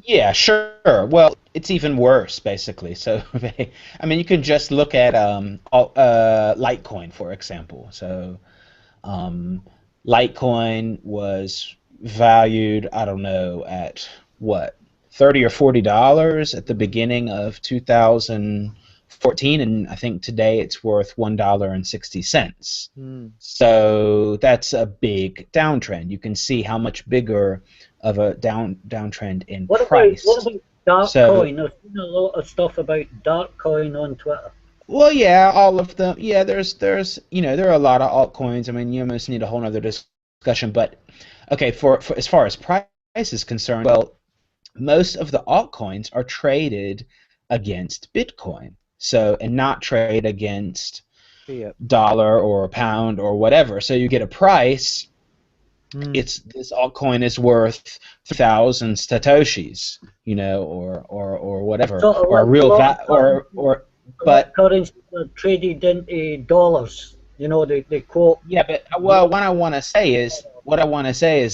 yeah, sure. Well, it's even worse, basically. So, I mean, you can just look at Litecoin, for example. So, um, Litecoin was valued, I don't know, at what, $30 or $40 at the beginning of 2014, and I think today it's worth $1.60. So that's a big downtrend. You can see how much bigger of a downtrend in price. What about Dark So- Coin? I've seen a lot of stuff about Dark Coin on Twitter. Well, yeah, all of them. Yeah, there's there are a lot of altcoins. I mean, you almost need a whole other discussion. But okay, for as far as price is concerned, well, most of the altcoins are traded against Bitcoin. So, and not trade against Fiat. dollar or pound or whatever. So you get a price. This altcoin is worth 1,000 satoshis, or whatever, So, or a real but currencies are traded into dollars. They quote. yeah, but well, what I want to say is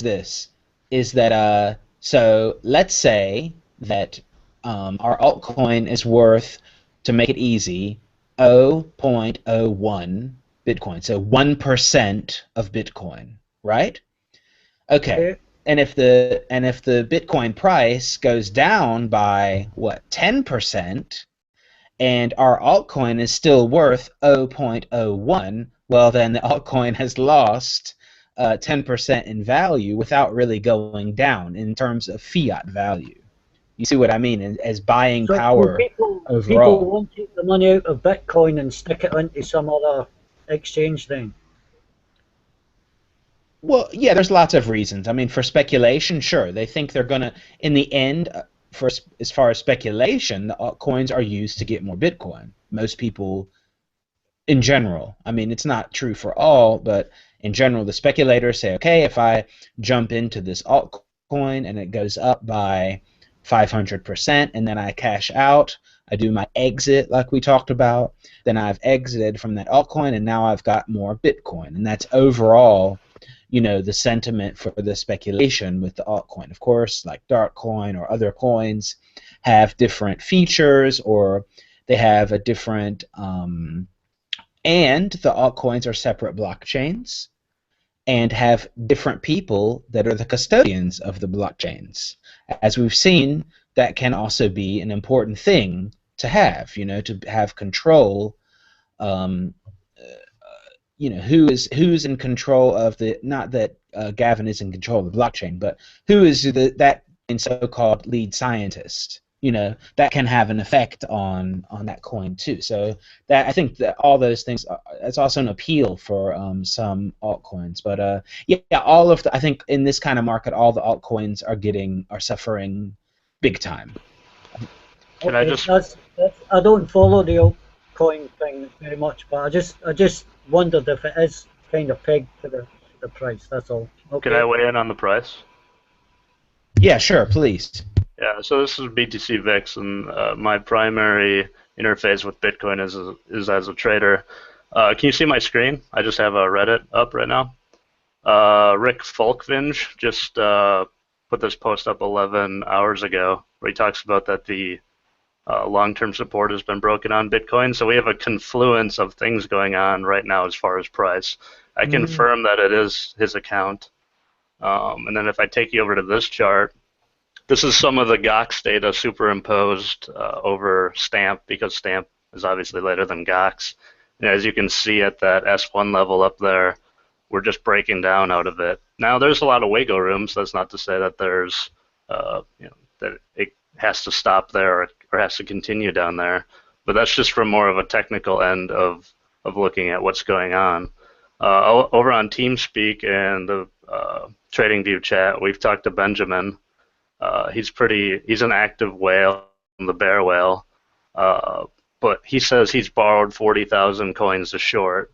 this: is that so let's say that our altcoin is worth, to make it easy, 0.01 Bitcoin, so 1% of Bitcoin, right? Okay. And if the Bitcoin price goes down by what, 10%, and our altcoin is still worth 0.01, well, then the altcoin has lost 10% in value without really going down in terms of fiat value. You see what I mean? As buying power People overall. want to take the money out of Bitcoin and stick it into some other exchange thing. Well, yeah, there's lots of reasons. I mean, for speculation, sure. They think they're going to, in the end, as far as speculation, the altcoins are used to get more Bitcoin. Most people, in general, I mean, it's not true for all, but in general, the speculators say, okay, if I jump into this altcoin and it goes up by 500%, and then I cash out, I do my exit like we talked about, then I've exited from that altcoin, and now I've got more Bitcoin. And that's overall, the sentiment for the speculation with the altcoin. Of course, like Darkcoin or other coins have different features, or they have a different, and the altcoins are separate blockchains and have different people that are the custodians of the blockchains. As we've seen, that can also be an important thing to have, to have control. Who's in control of the, not that Gavin is in control of the blockchain, but who is that so-called lead scientist? That can have an effect on that coin too. So that, I think that all those things, it's also an appeal for some altcoins. But I think in this kind of market, all the altcoins are suffering big time. Can I just? I don't follow the altcoin thing very much, but I just wondered if it is kind of pegged to the price. That's all. Okay. Can I weigh in on the price? Yeah, sure, please. Yeah, so this is BTC VIX, and my primary interface with Bitcoin is as a trader. Can you see my screen? I just have a Reddit up right now. Rick Folkvinge just put this post up 11 hours ago, where he talks about that the long-term support has been broken on Bitcoin. So we have a confluence of things going on right now as far as price. I confirm that it is his account. And then if I take you over to this chart, this is some of the GOX data superimposed over STAMP, because STAMP is obviously later than GOX. And as you can see at that S1 level up there, we're just breaking down out of it. Now, there's a lot of wiggle room, so that's not to say that there's, that it has to stop there or has to continue down there. But that's just from more of a technical end of looking at what's going on. Over on TeamSpeak and the TradingView chat, we've talked to Benjamin. He's an active whale, the bear whale. but he says he's borrowed 40,000 coins to short.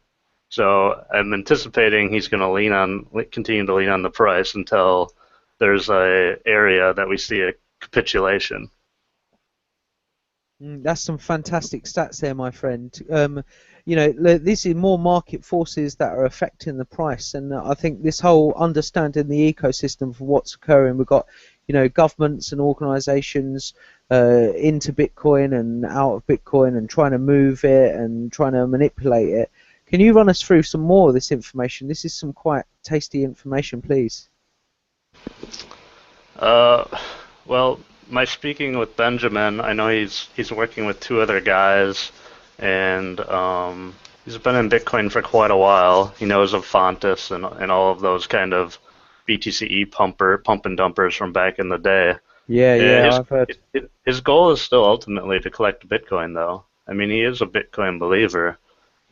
So I'm anticipating he's going to continue to lean on the price until there's a area that we see a capitulation. That's some fantastic stats there, my friend. You know, this is more market forces that are affecting the price, and I think this whole understanding the ecosystem for what's occurring. We've got, you know, governments and organisations into Bitcoin and out of Bitcoin and trying to move it and trying to manipulate it. Can you run us through some more of this information? This is some quite tasty information, please. Well, my speaking with Benjamin, I know he's working with two other guys, and he's been in Bitcoin for quite a while. He knows of Fontis and all of those kind of BTCE pump and dumpers from back in the day. Yeah, I've heard. His goal is still ultimately to collect Bitcoin, though. I mean, he is a Bitcoin believer,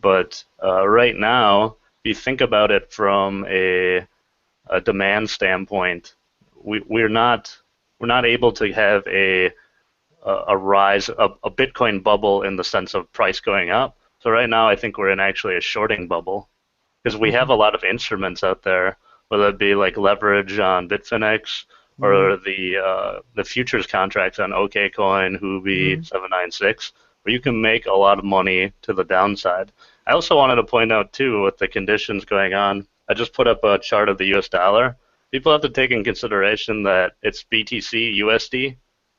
but right now, if you think about it from a demand standpoint, we're not able to have a rise, a Bitcoin bubble in the sense of price going up. So right now, I think we're in actually a shorting bubble because we have a lot of instruments out there, whether it be like leverage on Bitfinex or the futures contracts on OKCoin, Huobi, 796, where you can make a lot of money to the downside. I also wanted to point out too, with the conditions going on, I just put up a chart of the US dollar. People have to take in consideration that it's BTC USD.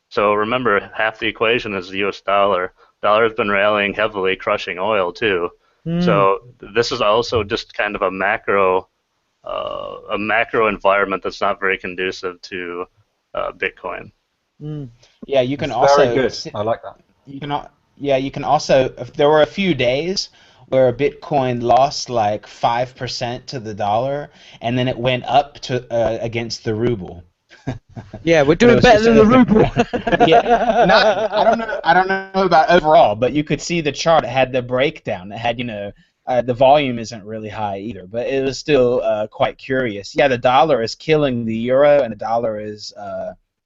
So remember, half the equation is the US dollar. Dollar has been rallying heavily, crushing oil too. So this is also just kind of a macro environment that's not very conducive to Bitcoin. Yeah, you can It's also. very good. I like that. You can also. There were a few days where Bitcoin lost like 5% to the dollar, and then it went up to against the ruble. Yeah, we're doing better than the ruble. Yeah, I don't know about overall, but you could see the chart. It had the breakdown. It had, you know, the volume isn't really high either, but it was still quite curious. Yeah, the dollar is killing the euro, and the dollar is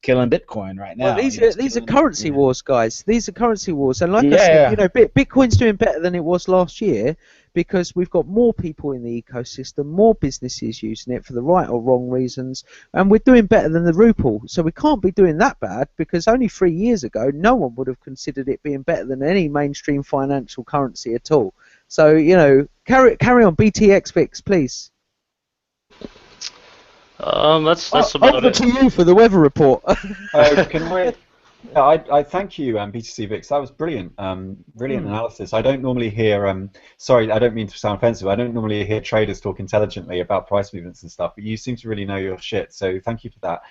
killing Bitcoin right now. Well, these are currency wars, guys. These are currency wars, and like I Yeah, said, yeah. you know, Bitcoin's doing better than it was last year because we've got more people in the ecosystem, more businesses using it for the right or wrong reasons, and we're doing better than the ruble. So we can't be doing that bad because only 3 years ago, no one would have considered it being better than any mainstream financial currency at all. So, you know, carry on, BTXVix, please. That's about Over it. to you for the weather report. Can we? I thank you, BTC Vix. That was brilliant. Brilliant analysis. I don't normally hear. Sorry, I don't mean to sound offensive. I don't normally hear traders talk intelligently about price movements and stuff. But you seem to really know your shit. So thank you for that.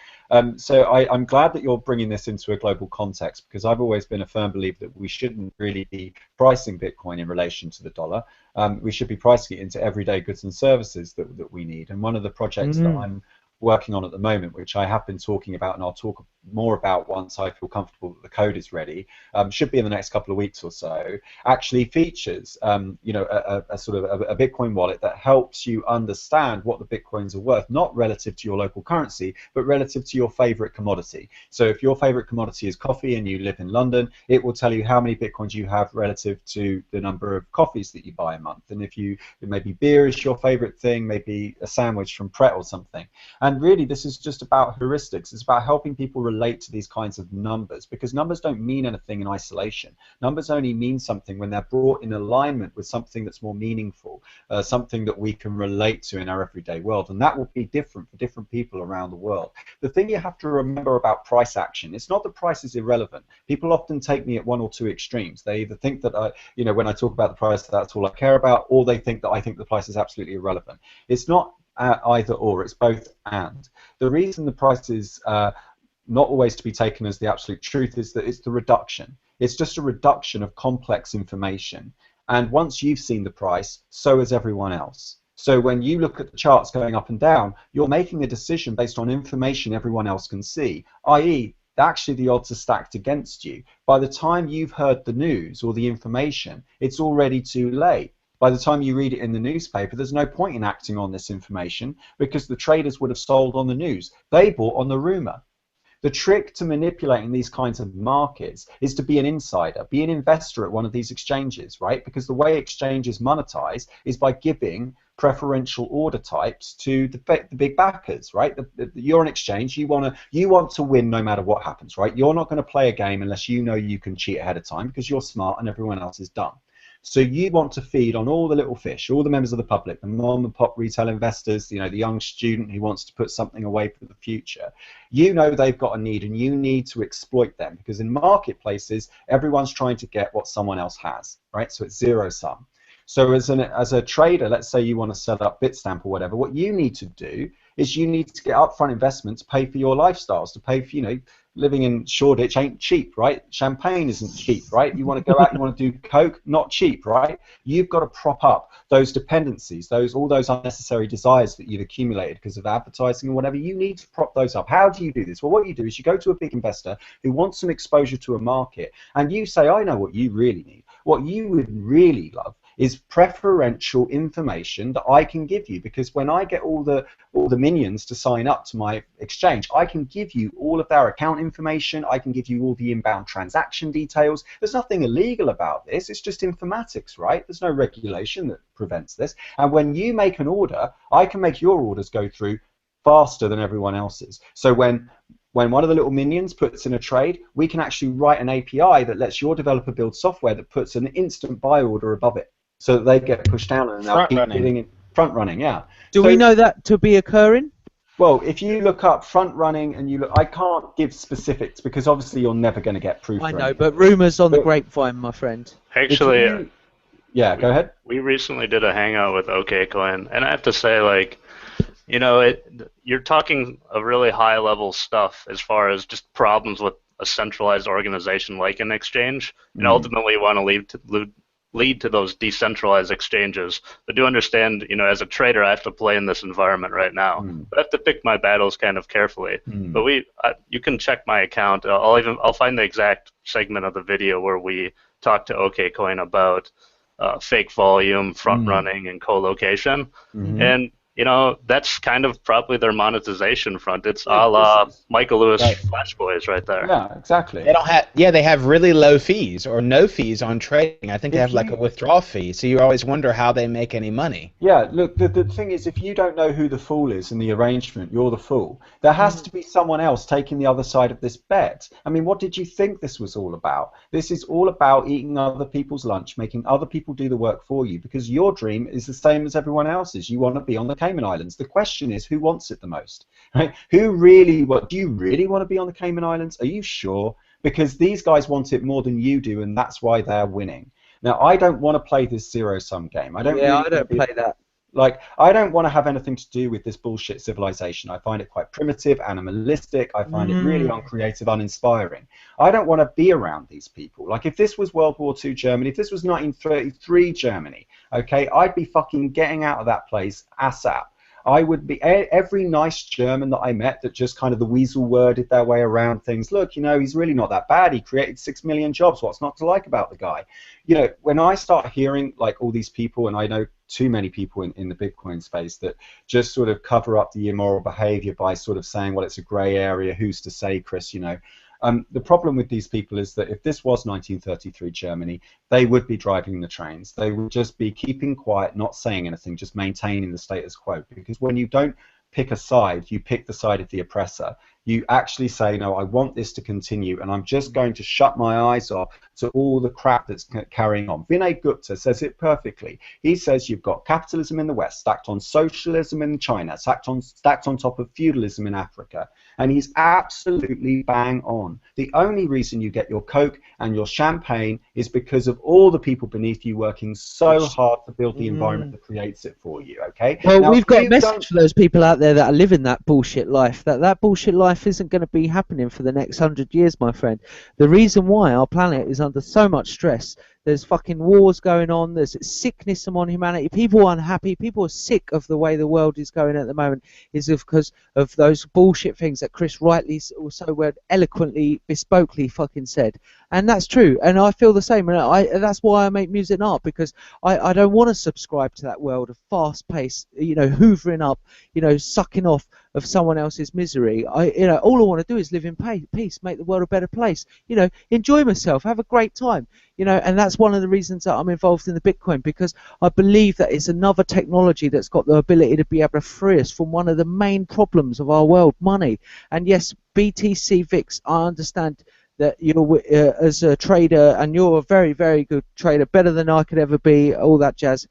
So I'm glad that you're bringing this into a global context because I've always been a firm believer that we shouldn't really be pricing Bitcoin in relation to the dollar. We should be pricing it into everyday goods and services that we need. And one of the projects that I'm working on at the moment, which I have been talking about and I'll talk more about once I feel comfortable that the code is ready, should be in the next couple of weeks or so, actually features you know, a sort of a Bitcoin wallet that helps you understand what the Bitcoins are worth, not relative to your local currency, but relative to your favorite commodity. So if your favorite commodity is coffee and you live in London, it will tell you how many Bitcoins you have relative to the number of coffees that you buy a month. And if maybe beer is your favorite thing, maybe a sandwich from Pret or something. And really, this is just about heuristics. It's about helping people relate to these kinds of numbers because numbers don't mean anything in isolation. Numbers only mean something when they're brought in alignment with something that's more meaningful, something that we can relate to in our everyday world. And that will be different for different people around the world. The thing you have to remember about price action, it's not that price is irrelevant. People often take me at one or two extremes. They either think that, you know, when I talk about the price, that's all I care about, or they think that I think the price is absolutely irrelevant. It's not either or, it's both and. The reason the price is not always to be taken as the absolute truth is that it's the reduction. It's just a reduction of complex information. And once you've seen the price, so has everyone else. So when you look at the charts going up and down, you're making a decision based on information everyone else can see, i.e., actually the odds are stacked against you. By the time you've heard the news or the information, it's already too late. By the time you read it in the newspaper, there's no point in acting on this information because the traders would have sold on the news. They bought on the rumor. The trick to manipulating these kinds of markets is to be an insider, be an investor at one of these exchanges, right? Because the way exchanges monetize is by giving preferential order types to the big backers, right? You're an exchange. You want to win no matter what happens, right? You're not going to play a game unless you know you can cheat ahead of time because you're smart and everyone else is dumb. So you want to feed on all the little fish, all the members of the public, the mom and pop retail investors, the young student who wants to put something away for the future. You know they've got a need and you need to exploit them because in marketplaces, everyone's trying to get what someone else has, right? So it's zero sum. So as a trader, let's say you want to set up Bitstamp or whatever, what you need to do is you need to get upfront investment to pay for your lifestyles, to pay for, living in Shoreditch ain't cheap, right? Champagne isn't cheap, right? You want to go out, you want to do coke, not cheap, right? You've got to prop up those dependencies, all those unnecessary desires that you've accumulated because of advertising or whatever. You need to prop those up. How do you do this? Well, what you do is you go to a big investor who wants some exposure to a market, and you say, I know what you really need. What you would really love is preferential information that I can give you, because when I get all the minions to sign up to my exchange, I can give you all of their account information, I can give you all the inbound transaction details. There's nothing illegal about this, it's just informatics, right? There's no regulation that prevents this. And when you make an order, I can make your orders go through faster than everyone else's. So when one of the little minions puts in a trade, we can actually write an API that lets your developer build software that puts an instant buy order above it, so that they get pushed down and they'll keep getting in front running. Yeah. Do we know that to be occurring? Well, if you look up front running and you look, I can't give specifics because obviously you're never going to get proof. I know, but rumors on the grapevine, my friend. Actually, yeah, go ahead. We recently did a hangout with OKCoin, and I have to say, you're talking of really high level stuff as far as just problems with a centralized organization like an exchange, and ultimately you want to lead to those decentralized exchanges. But do understand, as a trader, I have to play in this environment right now. But I have to pick my battles kind of carefully. But you can check my account. I'll find the exact segment of the video where we talk to OKCoin about fake volume, front running, and co-location. And that's kind of probably their monetization front. It's a la Michael Lewis Flash Boys right there. Yeah, exactly. They have really low fees or no fees on trading. I think they have like a withdrawal fee, so you always wonder how they make any money. Yeah, look, the thing is, if you don't know who the fool is in the arrangement, you're the fool. There has to be someone else taking the other side of this bet. I mean, what did you think this was all about? This is all about eating other people's lunch, making other people do the work for you, because your dream is the same as everyone else's. You want to be on the Cayman Islands. The question is, who wants it the most? Right? Do you really want to be on the Cayman Islands? Are you sure? Because these guys want it more than you do, and that's why they're winning. Now, I don't want to play this zero-sum game. I don't play that. I don't want to have anything to do with this bullshit civilization. I find it quite primitive, animalistic. I find it really uncreative, uninspiring. I don't want to be around these people. Like, if this was World War II Germany, if this was 1933 Germany, okay, I'd be fucking getting out of that place ASAP. I would be, every nice German that I met that just kind of the weasel worded their way around things, look, he's really not that bad. He created 6 million jobs. What's not to like about the guy? When I start hearing like all these people, and I know too many people in the Bitcoin space that just sort of cover up the immoral behavior by sort of saying, well, it's a gray area. Who's to say, Chris, the problem with these people is that if this was 1933 Germany, they would be driving the trains. They would just be keeping quiet, not saying anything, just maintaining the status quo. Because when you don't pick a side, you pick the side of the oppressor. You actually say, no, I want this to continue, and I'm just going to shut my eyes off to all the crap that's carrying on. Vinay Gupta says it perfectly. He says you've got capitalism in the West stacked on socialism in China, stacked on top of feudalism in Africa, and he's absolutely bang on. The only reason you get your Coke and your champagne is because of all the people beneath you working so hard to build the environment that creates it for you, okay? Well, now, we've got a message for those people out there that are living that bullshit life, that bullshit life isn't going to be happening for the next 100 years, my friend. The reason why our planet is under so much stress, there's fucking wars going on, there's sickness among humanity, people are unhappy, people are sick of the way the world is going at the moment, is because of those bullshit things that Chris rightly so eloquently, bespokely fucking said. And that's true, and I feel the same, and that's why I make music and art, because I don't want to subscribe to that world of fast-paced, hoovering up, sucking off of someone else's misery. All I want to do is live in peace, make the world a better place. Enjoy myself, have a great time. And that's one of the reasons that I'm involved in the Bitcoin, because I believe that it's another technology that's got the ability to be able to free us from one of the main problems of our world, money. And yes, BTC VIX, I understand that you're as a trader, and you're a very, very good trader, better than I could ever be, all that jazz.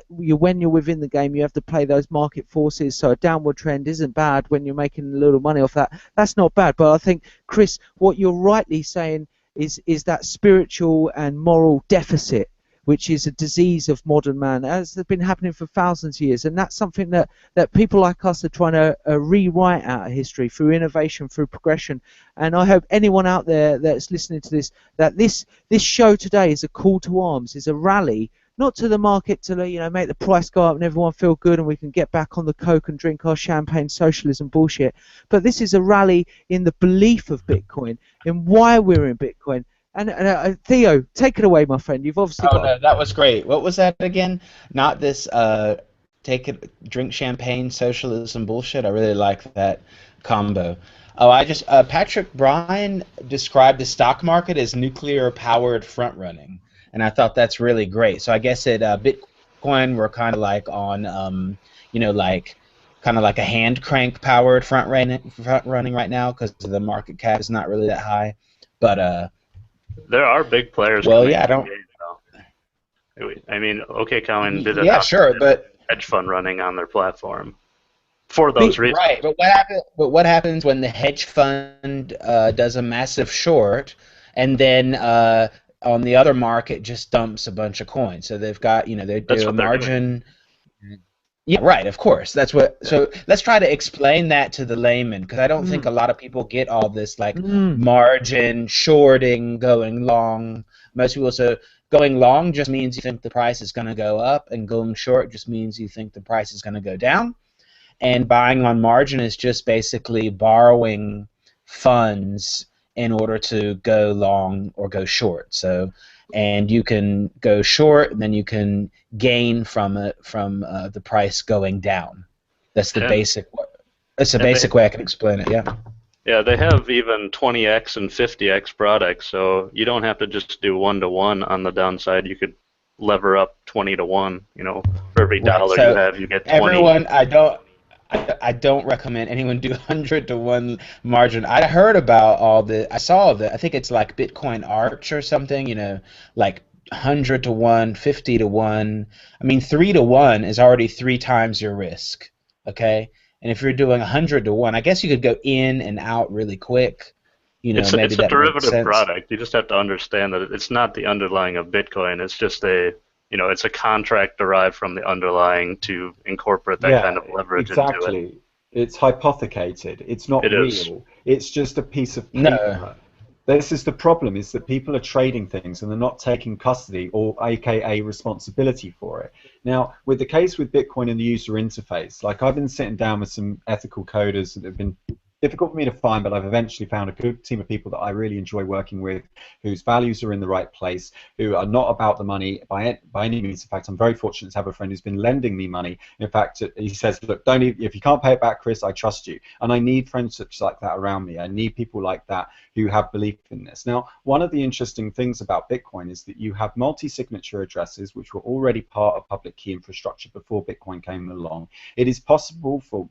When you're within the game, you have to play those market forces, so a downward trend isn't bad when you're making a little money off that. That's not bad, but I think, Chris, what you're rightly saying is that spiritual and moral deficit, which is a disease of modern man, as has been happening for thousands of years, and that's something that people like us are trying to rewrite out of history through innovation, through progression. And I hope anyone out there that's listening to this, that this show today is a call to arms, is a rally, not to the market to make the price go up and everyone feel good and we can get back on the coke and drink our champagne socialism bullshit, but this is a rally in the belief of Bitcoin, in why we're in Bitcoin. And Theo, take it away, my friend. You've obviously got. No, that was great. What was that again? Not this drink champagne socialism bullshit. I really like that combo. Oh, Patrick Bryan described the stock market as nuclear powered front running, and I thought that's really great. So I guess at Bitcoin we're kind of like on kind of like a hand crank powered front running right now, because the market cap is not really that high, but there are big players. Well, yeah, I don't. I mean, OKCoin did yeah, sure, but hedge fund running on their platform for those reasons. Right, but what happens when the hedge fund does a massive short, and then on the other market just dumps a bunch of coins? So they've got they do a margin. Yeah, right. Of course, that's what. So let's try to explain that to the layman, because I don't think a lot of people get all this margin shorting, going long. Most people, so going long just means you think the price is going to go up, and going short just means you think the price is going to go down. And buying on margin is just basically borrowing funds in order to go long or go short. So. And you can go short, and then you can gain from the price going down. That's the basic. That's the basic way I can explain it. Yeah. Yeah, they have even 20x and 50x products, so you don't have to just do 1-to-1 on the downside. You could lever up 20-to-1. For every dollar you have, you get 20. Everyone, I don't recommend anyone do 100-to-1 margin. I heard about I saw I think it's like Bitcoin Arch or something, like 100-to-1, 50-to-1. I mean, 3-to-1 is already 3 times your risk, okay? And if you're doing 100-to-1, I guess you could go in and out really quick. It's maybe a derivative product. You just have to understand that it's not the underlying of Bitcoin. It's just it's a contract derived from the underlying to incorporate that kind of leverage into it. Exactly. It's hypothecated. It's not real. It's just a piece of paper. No. This is the problem, is that people are trading things and they're not taking custody, or AKA responsibility for it. Now, with the case with Bitcoin and the user interface, like I've been sitting down with some ethical coders that have been difficult for me to find, but I've eventually found a good team of people that I really enjoy working with, whose values are in the right place, who are not about the money by any means. In fact, I'm very fortunate to have a friend who's been lending me money. In fact, he says, look, if you can't pay it back, Chris, I trust you. And I need friendships like that around me. I need people like that who have belief in this. Now, one of the interesting things about Bitcoin is that you have multi-signature addresses, which were already part of public key infrastructure before Bitcoin came along. It is possible for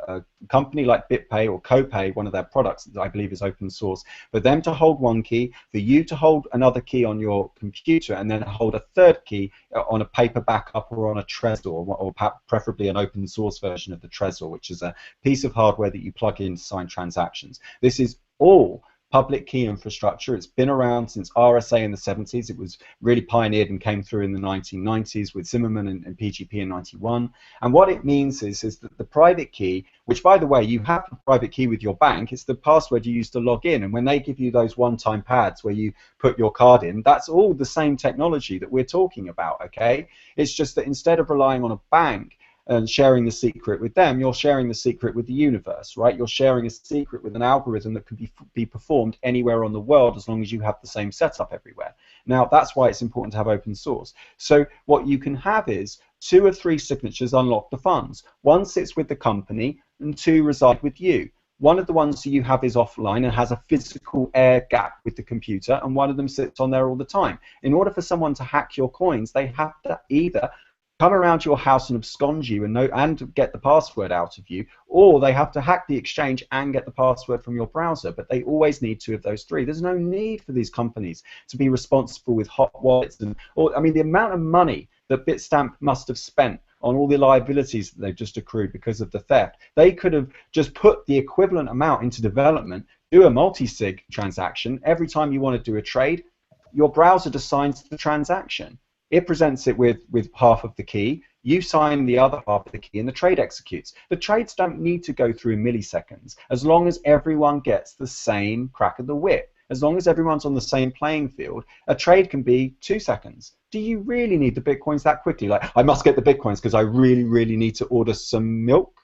a company like BitPay or CoPay, one of their products that I believe is open source, for them to hold one key, for you to hold another key on your computer, and then hold a third key on a paper backup or on a Trezor, or preferably an open source version of the Trezor, which is a piece of hardware that you plug in to sign transactions. This is all public key infrastructure. It's been around since RSA in the 70s. It was really pioneered and came through in the 1990s with Zimmerman and PGP in 91. And what it means is that the private key, which, by the way, you have a private key with your bank, it's the password you use to log in. And when they give you those one-time pads where you put your card in, that's all the same technology that we're talking about, okay? It's just that instead of relying on a bank and sharing the secret with them, you're sharing the secret with the universe, right? You're sharing a secret with an algorithm that can be performed anywhere on the world, as long as you have the same setup everywhere. Now, that's why it's important to have open source. So what you can have is 2 or 3 signatures unlock the funds. One sits with the company, and 2 reside with you. One of the ones that you have is offline and has a physical air gap with the computer, and one of them sits on there all the time. In order for someone to hack your coins, they have to either come around your house and abscond you and get the password out of you, or they have to hack the exchange and get the password from your browser. But they always need 2 of those 3. There's no need for these companies to be responsible with hot wallets I mean, the amount of money that Bitstamp must have spent on all the liabilities that they've just accrued because of the theft. They could have just put the equivalent amount into development, do a multi-sig transaction. Every time you want to do a trade, your browser just signs the transaction. It presents it with half of the key. You sign the other half of the key, and the trade executes. The trades don't need to go through milliseconds, as long as everyone gets the same crack of the whip. As long as everyone's on the same playing field, a trade can be 2 seconds. Do you really need the Bitcoins that quickly? Like, I must get the Bitcoins because I really, really need to order some milk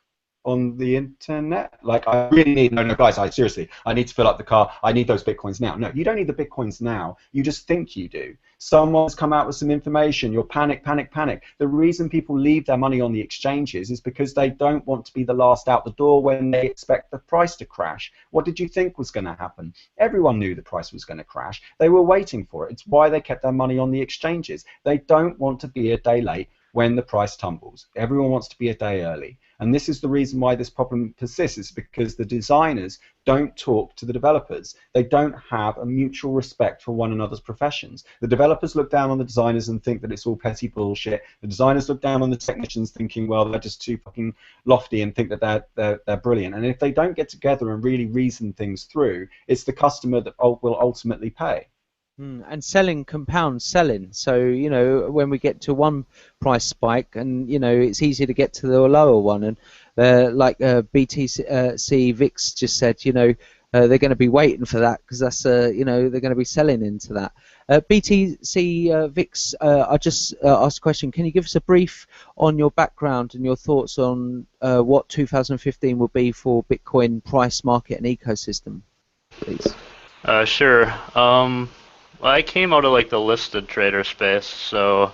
on the internet. Like, I really need, no, guys, seriously, I need to fill up the car. I need those Bitcoins now. No, you don't need the Bitcoins now. You just think you do. Someone's come out with some information. You're panic. The reason people leave their money on the exchanges is because they don't want to be the last out the door when they expect the price to crash. What did you think was going to happen? Everyone knew the price was going to crash. They were waiting for it. It's why they kept their money on the exchanges. They don't want to be a day late when the price tumbles. Everyone wants to be a day early. And this is the reason why this problem persists, is because the designers don't talk to the developers. They don't have a mutual respect for one another's professions. The developers look down on the designers and think that it's all petty bullshit. The designers look down on the technicians thinking, well, they're just too fucking lofty and think that they're brilliant. And if they don't get together and really reason things through, it's the customer that will ultimately pay. And selling compounds selling. So, you know, when we get to one price spike, and, you know, it's easy to get to the lower one. And like BTC VIX just said, you know, they're going to be waiting for that because that's, you know, they're going to be selling into that. BTC VIX, I just asked a question. Can you give us a brief on your background and your thoughts on what 2015 will be for Bitcoin price, market, and ecosystem, please? Sure. Well, I came out of like the listed trader space, so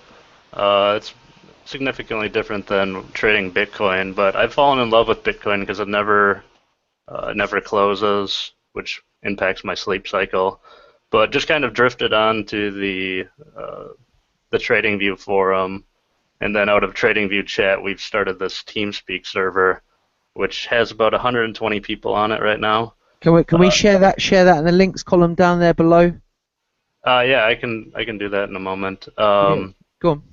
it's significantly different than trading Bitcoin. But I've fallen in love with Bitcoin because it never closes, which impacts my sleep cycle. But just kind of drifted on to the TradingView forum, and then out of TradingView chat, we've started this TeamSpeak server, which has about 120 people on it right now. Can we share that in the links column down there below? Yeah, I can do that in a moment. Yeah. Go on.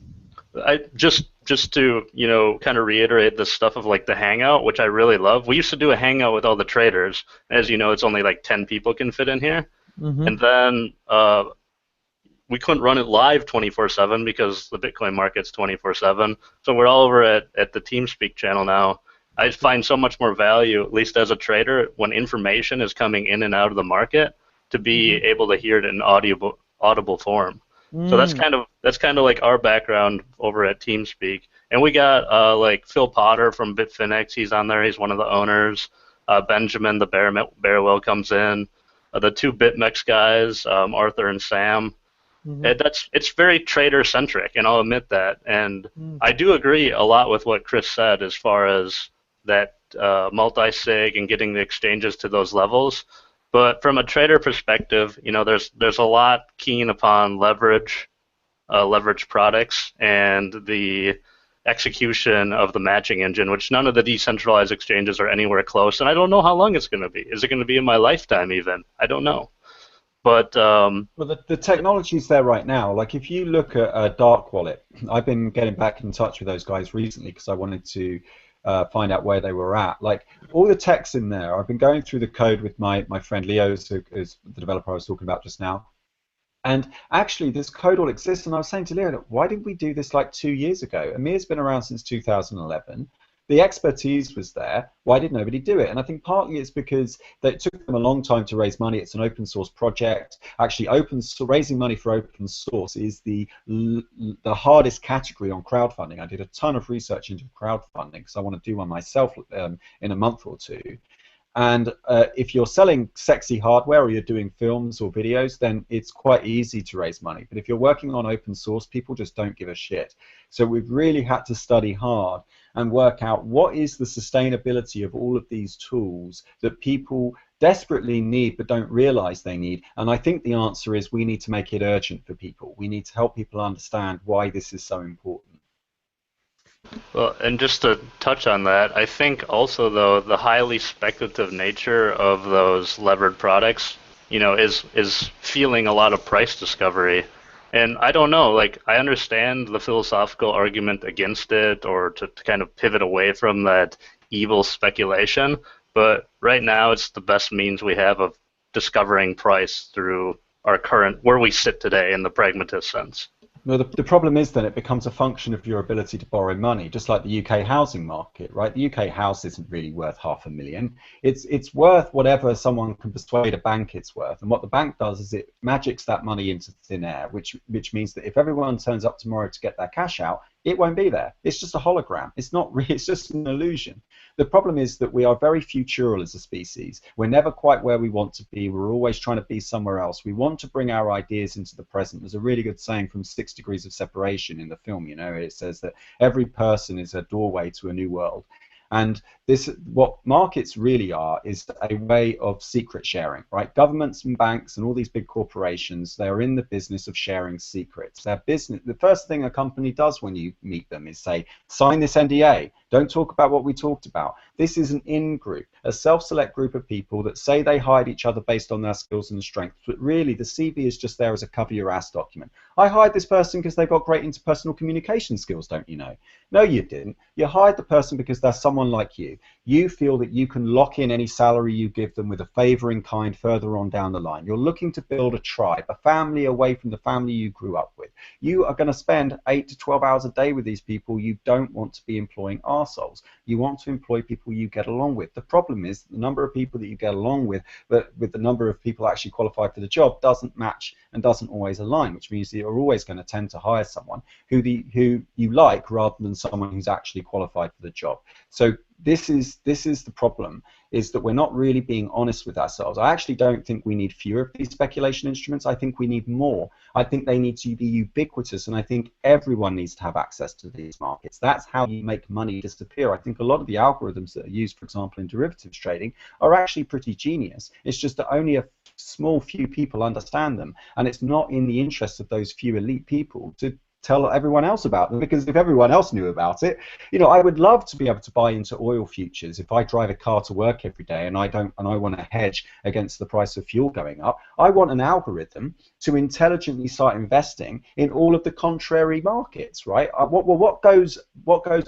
I just to, you know, kind of reiterate the stuff of like the Hangout, which I really love. We used to do a Hangout with all the traders. As you know, it's only like 10 people can fit in here. Mm-hmm. And then we couldn't run it live 24/7 because the Bitcoin market's 24/7. So we're all over at the TeamSpeak channel now. I find so much more value, at least as a trader, when information is coming in and out of the market, to be able to hear it in audible form. So that's kind of like our background over at TeamSpeak. And we got like Phil Potter from Bitfinex. He's on there. He's one of the owners. Benjamin the Bearwell comes in. The 2 BitMEX guys, Arthur and Sam. And it's very trader centric, and I'll admit that. And I do agree a lot with what Chris said as far as that multi-sig and getting the exchanges to those levels. But from a trader perspective, you know, there's a lot keen upon leverage products and the execution of the matching engine, which none of the decentralized exchanges are anywhere close. And I don't know how long it's going to be. Is it going to be in my lifetime even? I don't know. But well, the technology's there right now. Like if you look at a Dark Wallet, I've been getting back in touch with those guys recently because I wanted to find out where they were at. Like all the tech's in there. I've been going through the code with my friend Leo, who is the developer I was talking about just now. And actually, this code all exists. And I was saying to Leo, why didn't we do this like 2 years ago? Amir's been around since 2011. The expertise was there. Why did nobody do it? And I think partly it's because it took them a long time to raise money. It's an open source project. Actually, raising money for open source is the hardest category on crowdfunding. I did a ton of research into crowdfunding because I want to do one myself in a month or two. And if you're selling sexy hardware or you're doing films or videos, then it's quite easy to raise money. But if you're working on open source, people just don't give a shit. So we've really had to study hard and work out what is the sustainability of all of these tools that people desperately need but don't realize they need. And I think the answer is we need to make it urgent for people. We need to help people understand why this is so important. Well, and just to touch on that, I think also though the highly speculative nature of those levered products, is fueling a lot of price discovery. And I don't know, like I understand the philosophical argument against it or to kind of pivot away from that evil speculation, but right now it's the best means we have of discovering price through our current, where we sit today in the pragmatist sense. Well, the problem is then it becomes a function of your ability to borrow money, just like the UK housing market, right? The UK house isn't really worth $500,000. It's worth whatever someone can persuade a bank it's worth. And what the bank does is it magics that money into thin air, which means that if everyone turns up tomorrow to get their cash out, it won't be there. It's just a hologram. It's not really, it's just an illusion. The problem is that we are very futural as a species. We're never quite where we want to be. We're always trying to be somewhere else. We want to bring our ideas into the present. There's a really good saying from 6 Degrees of Separation in the film, it says that every person is a doorway to a new world. And what markets really are is a way of secret sharing, right? Governments and banks and all these big corporations, they're in the business of sharing secrets. Their business, the first thing a company does when you meet them is say, sign this NDA. Don't talk about what we talked about. This is an in-group, a self-select group of people that say they hide each other based on their skills and strengths, but really the CV is just there as a cover-your-ass document. I hired this person because they've got great interpersonal communication skills, don't you know? No, you didn't. You hired the person because they're someone like you. You feel that you can lock in any salary you give them with a favor in kind further on down the line. You're looking to build a tribe, a family away from the family you grew up with. You are going to spend 8 to 12 hours a day with these people. You don't want to be employing arseholes. You want to employ people you get along with. The problem is the number of people that you get along with, but with the number of people actually qualified for the job doesn't match and doesn't always align, which means that you're always going to tend to hire someone who you like rather than someone who's actually qualified for the job. So this is the problem, is that we're not really being honest with ourselves. I actually don't think we need fewer of these speculation instruments. I think we need more. I think they need to be ubiquitous, and I think everyone needs to have access to these markets. That's how you make money disappear. I think a lot of the algorithms that are used, for example, in derivatives trading are actually pretty genius. It's just that only a small few people understand them, and it's not in the interest of those few elite people to tell everyone else about them, because if everyone else knew about it, I would love to be able to buy into oil futures. If I drive a car to work every day and I want to hedge against the price of fuel going up, I want an algorithm to intelligently start investing in all of the contrary markets, right? What goes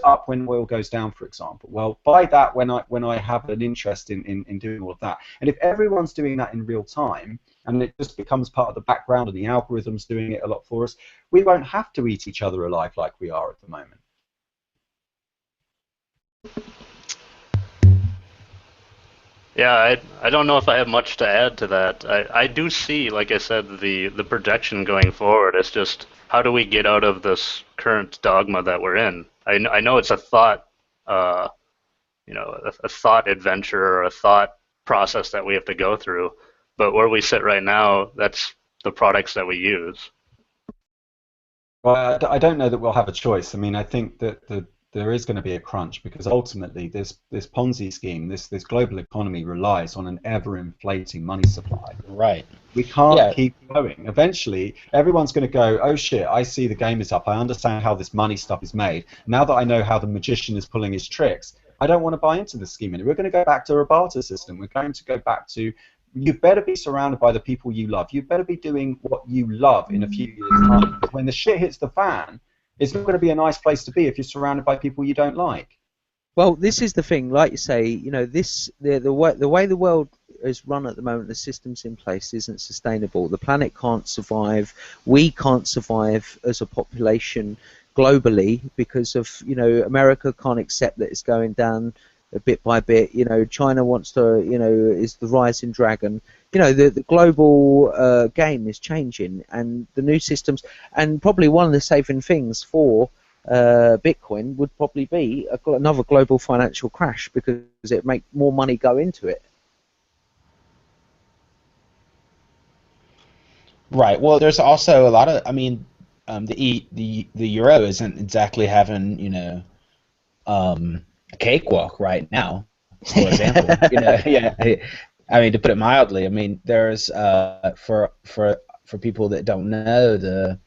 up when oil goes down, for example? Well, buy that when I have an interest in doing all of that. And if everyone's doing that in real time, and it just becomes part of the background and the algorithm's doing it a lot for us, we won't have to eat each other alive like we are at the moment. Yeah, I don't know if I have much to add to that. I do see, like I said, the projection going forward. It's just, how do we get out of this current dogma that we're in? I know it's a thought, a thought adventure or a thought process that we have to go through. But where we sit right now, that's the products that we use. Well, I don't know that we'll have a choice. I mean, I think that there is going to be a crunch, because ultimately this Ponzi scheme, this global economy relies on an ever-inflating money supply. Right. We can't keep going. Eventually, everyone's going to go, oh shit, I see the game is up. I understand how this money stuff is made. Now that I know how the magician is pulling his tricks, I don't want to buy into this scheme anymore. We're going to go back to a barter system. We're going to go back to, you better be surrounded by the people you love. You better be doing what you love in a few years' time. Because when the shit hits the fan, it's not going to be a nice place to be if you're surrounded by people you don't like. Well, this is the thing, like you say, the way the world is run at the moment, the systems in place isn't sustainable. The planet can't survive. We can't survive as a population globally because of, America can't accept that it's going down bit by bit. China wants to, is the rising dragon. The global game is changing, and the new systems, and probably one of the saving things for Bitcoin would probably be another global financial crash, because it make more money go into it. Right. Well, there's also a lot of. I mean, the euro isn't exactly having a cakewalk right now. For example, yeah. I mean, to put it mildly, I mean, there's for people that don't know, the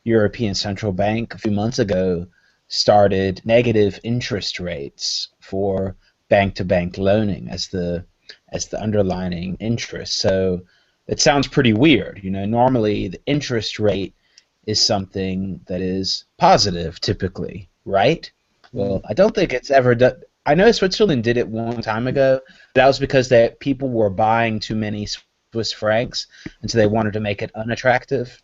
European Central Bank a few months ago started negative interest rates for bank-to-bank loaning as the underlying interest. So it sounds pretty weird. Normally the interest rate is something that is positive typically, right? Well, I don't think it's ever done. I know Switzerland did it one time ago. That was because people were buying too many Swiss francs, and so they wanted to make it unattractive.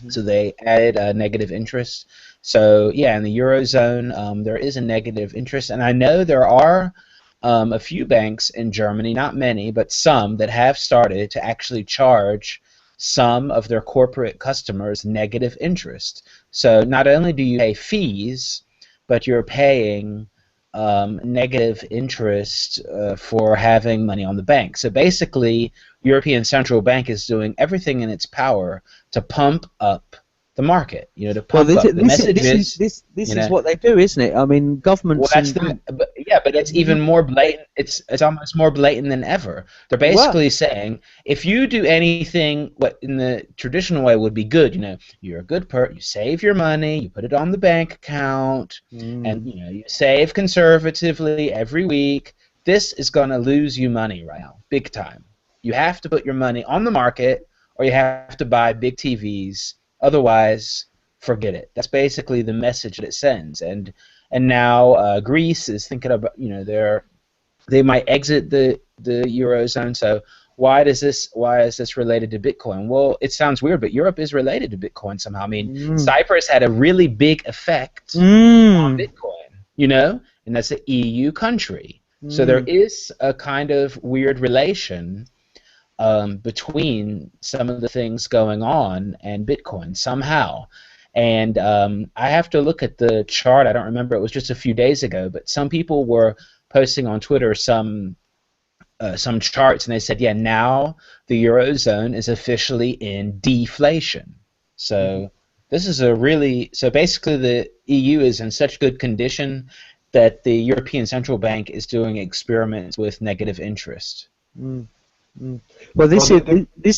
So they added a negative interest. So yeah, in the eurozone, there is a negative interest, and I know there are a few banks in Germany, not many, but some that have started to actually charge some of their corporate customers negative interest. So not only do you pay fees, but you're paying negative interest for having money on the bank. So basically, European Central Bank is doing everything in its power to pump up the market. To pump up the messages. This is what they do, isn't it? I mean, governments. Well, but it's even more blatant. It's almost more blatant than ever. They're basically saying if you do anything what in the traditional way would be good, you're a good you save your money, you put it on the bank account, and you save conservatively every week. This is going to lose you money right now, big time. You have to put your money on the market, or you have to buy big TVs. Otherwise, forget it. That's basically the message that it sends. And now Greece is thinking about, they might exit the eurozone. So why is this related to Bitcoin? Well, it sounds weird, but Europe is related to Bitcoin somehow. I mean, Cyprus had a really big effect on Bitcoin, and that's an EU country. So there is a kind of weird relation between some of the things going on and Bitcoin somehow. And I have to look at the chart. I don't remember. It was just a few days ago, but some people were posting on Twitter some charts, and they said, yeah, now the eurozone is officially in deflation. So this is so basically the EU is in such good condition that the European Central Bank is doing experiments with negative interest. Well, this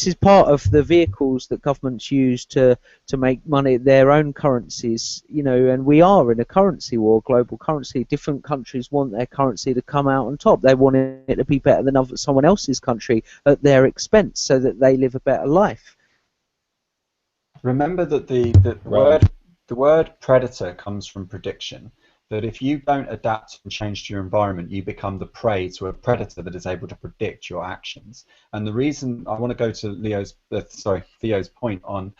is part of the vehicles that governments use to make money, their own currencies, and we are in a currency war, global currency. Different countries want their currency to come out on top. They want it to be better than someone else's country at their expense, so that they live a better life. Remember that the word predator comes from prediction. That if you don't adapt and change to your environment, you become the prey to a predator that is able to predict your actions. And the reason I want to go to Theo's point on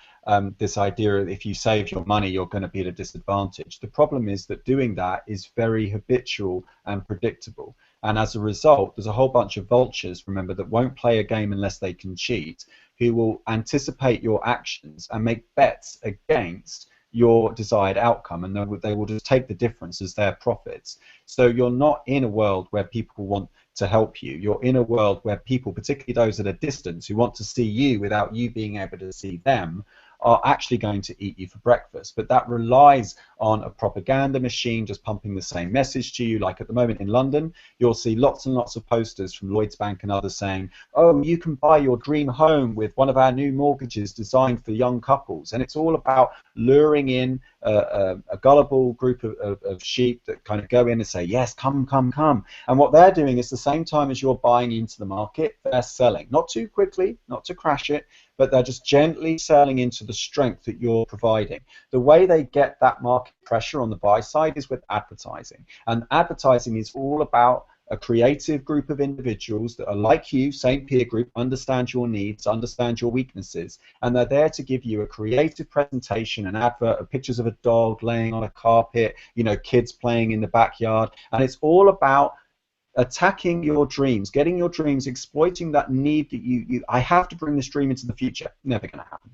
this idea of if you save your money, you're going to be at a disadvantage. The problem is that doing that is very habitual and predictable. And as a result, there's a whole bunch of vultures, remember, that won't play a game unless they can cheat, who will anticipate your actions and make bets against your desired outcome, and they will just take the difference as their profits. So you're not in a world where people want to help you. You're in a world where people, particularly those at a distance, who want to see you without you being able to see them, are actually going to eat you for breakfast. But that relies on a propaganda machine just pumping the same message to you. Like at the moment in London, you'll see lots and lots of posters from Lloyds Bank and others saying, oh, you can buy your dream home with one of our new mortgages designed for young couples. And it's all about luring in a gullible group of sheep that kind of go in and say, yes, come, come, come. And what they're doing is the same time as you're buying into the market, they're selling. Not too quickly, not to crash it, but they're just gently selling into the strength that you're providing. The way they get that market pressure on the buy side is with advertising. And advertising is all about a creative group of individuals that are like you, same peer group, understand your needs, understand your weaknesses, and they're there to give you a creative presentation, an advert of pictures of a dog laying on a carpet, kids playing in the backyard, and it's all about attacking your dreams, getting your dreams, exploiting that need that I have to bring this dream into the future. Never going to happen.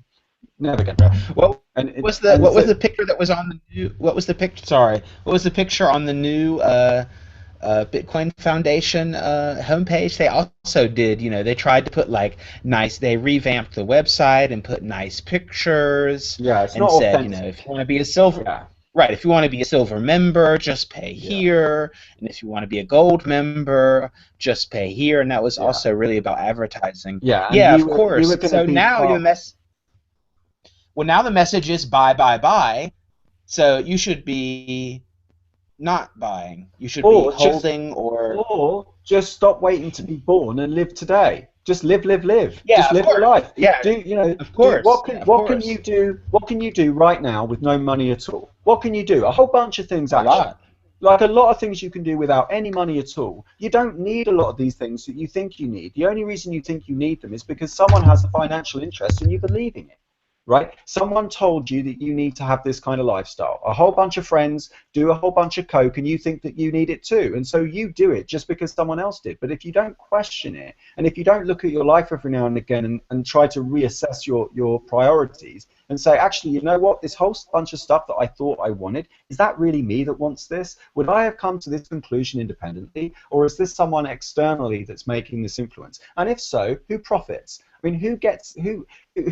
Never going to happen. What was the picture that was on the new? What was the picture? Sorry, what was the picture on the new Bitcoin Foundation homepage, they also did, they tried to put like they revamped the website and put nice pictures Yeah, it's and not said, authentic. if you want to be a silver, Yeah. right, if you want to be a silver member, just pay here, and if you want to be a gold member, just pay here, and that was Yeah. also really about advertising. Yeah, and Yeah, we of were course. gonna So be now now the message is buy, buy, buy. So you should be not buying. You should be holding or just stop waiting to be born and live today. Just live. Yeah, Just live your life. Yeah, of course. What can you do? What can you do right now with no money at all? What can you do? A whole bunch of things. A lot. Like a lot of things you can do without any money at all. You don't need a lot of these things that you think you need. The only reason you think you need them is because someone has a financial interest and you believe in it. Right? Someone told you that you need to have this kind of lifestyle. A whole bunch of friends do a whole bunch of coke and you think that you need it too. And so you do it just because someone else did. But if you don't question it, and if you don't look at your life every now and again and try to reassess your priorities and say, actually, you know what, this whole bunch of stuff that I thought I wanted, is that really me that wants this? Would I have come to this conclusion independently? Or is this someone externally that's making this influence? And if so, who profits? I mean,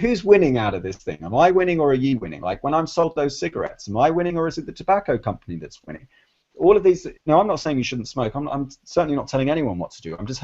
who's winning out of this thing? Am I winning or are you winning? Like when I'm sold those cigarettes, am I winning or is it the tobacco company that's winning? All of these. Now, I'm not saying you shouldn't smoke. I'm certainly not telling anyone what to do. I just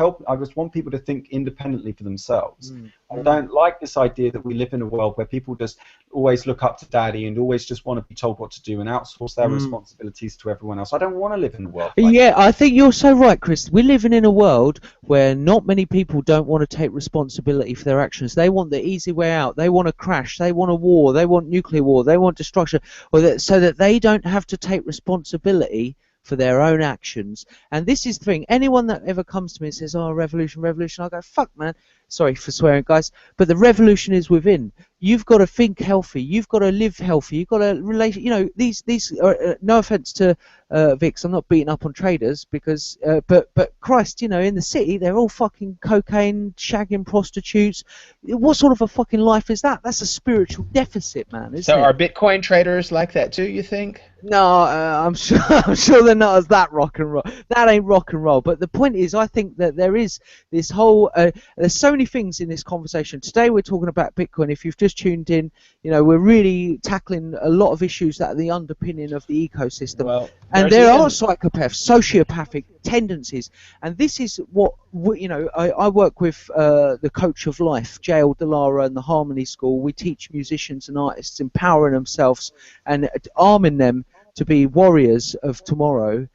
want people to think independently for themselves. I don't like this idea that we live in a world where people just always look up to daddy and always just want to be told what to do and outsource their responsibilities to everyone else. I don't want to live in a world like that. I think you're so right, Chris. We're living in a world where not many people don't want to take responsibility for their actions. They want the easy way out. They want a crash. They want a war. They want nuclear war. They want destruction, so that they don't have to take responsibility for their own actions. And this is the thing. Anyone that ever comes to me and says, "Oh, revolution," I go, "Fuck, man." Sorry for swearing, guys, but the revolution is within. You've got to think healthy. You've got to live healthy. You've got to relate. These. No offense to Vix, I'm not beating up on traders because, but Christ, in the city they're all fucking cocaine, shagging prostitutes. What sort of a fucking life is that? That's a spiritual deficit, man. Isn't So it? are Bitcoin traders like that too? You think? No, I'm sure. I'm sure they're not as that rock and roll. That ain't rock and roll. But the point is, I think that there is this whole. There's so many things in this conversation. Today we're talking about Bitcoin. If you've just tuned in, we're really tackling a lot of issues that are the underpinning of the ecosystem. Well, and there are psychopaths, sociopathic tendencies, and this is what I work with the Coach of Life, J.L. Delara, and the Harmony School. We teach musicians and artists empowering themselves and arming them to be warriors of tomorrow.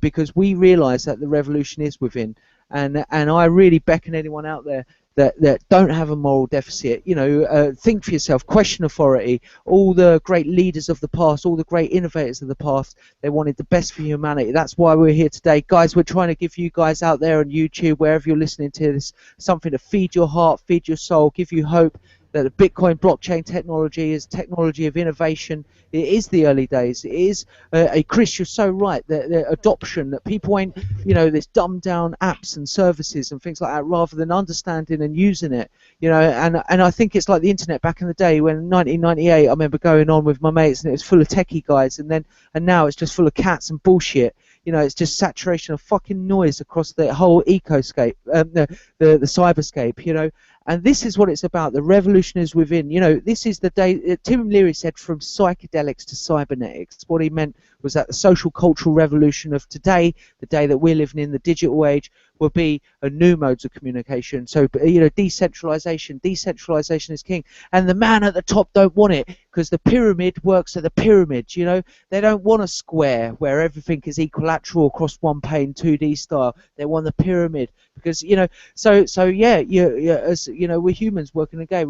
Because we realise that the revolution is within, and I really beckon anyone out there that don't have a moral deficit, think for yourself, question authority. All the great leaders of the past, all the great innovators of the past, they wanted the best for humanity. That's why we're here today. Guys, we're trying to give you guys out there on YouTube, wherever you're listening to this, something to feed your heart, feed your soul, give you hope that the Bitcoin blockchain technology is technology of innovation. It is the early days. It is, Chris, you're so right, the adoption, that people ain't, there's dumbed down apps and services and things like that rather than understanding and using it, and I think it's like the internet back in the day when 1998, I remember going on with my mates and it was full of techie guys, and now it's just full of cats and bullshit. It's just saturation of fucking noise across the whole ecoscape, the cyberscape, and this is what it's about. The revolution is within. This is the day. Tim Leary said, from psychedelics to cybernetics. What he meant was that the social cultural revolution of today, the day that we're living in, the digital age, will be a new modes of communication. So, decentralization is king. And the man at the top don't want it because the pyramid works at the pyramid. They don't want a square where everything is equilateral across one pane, 2D style. They want the pyramid because as we're humans working the game.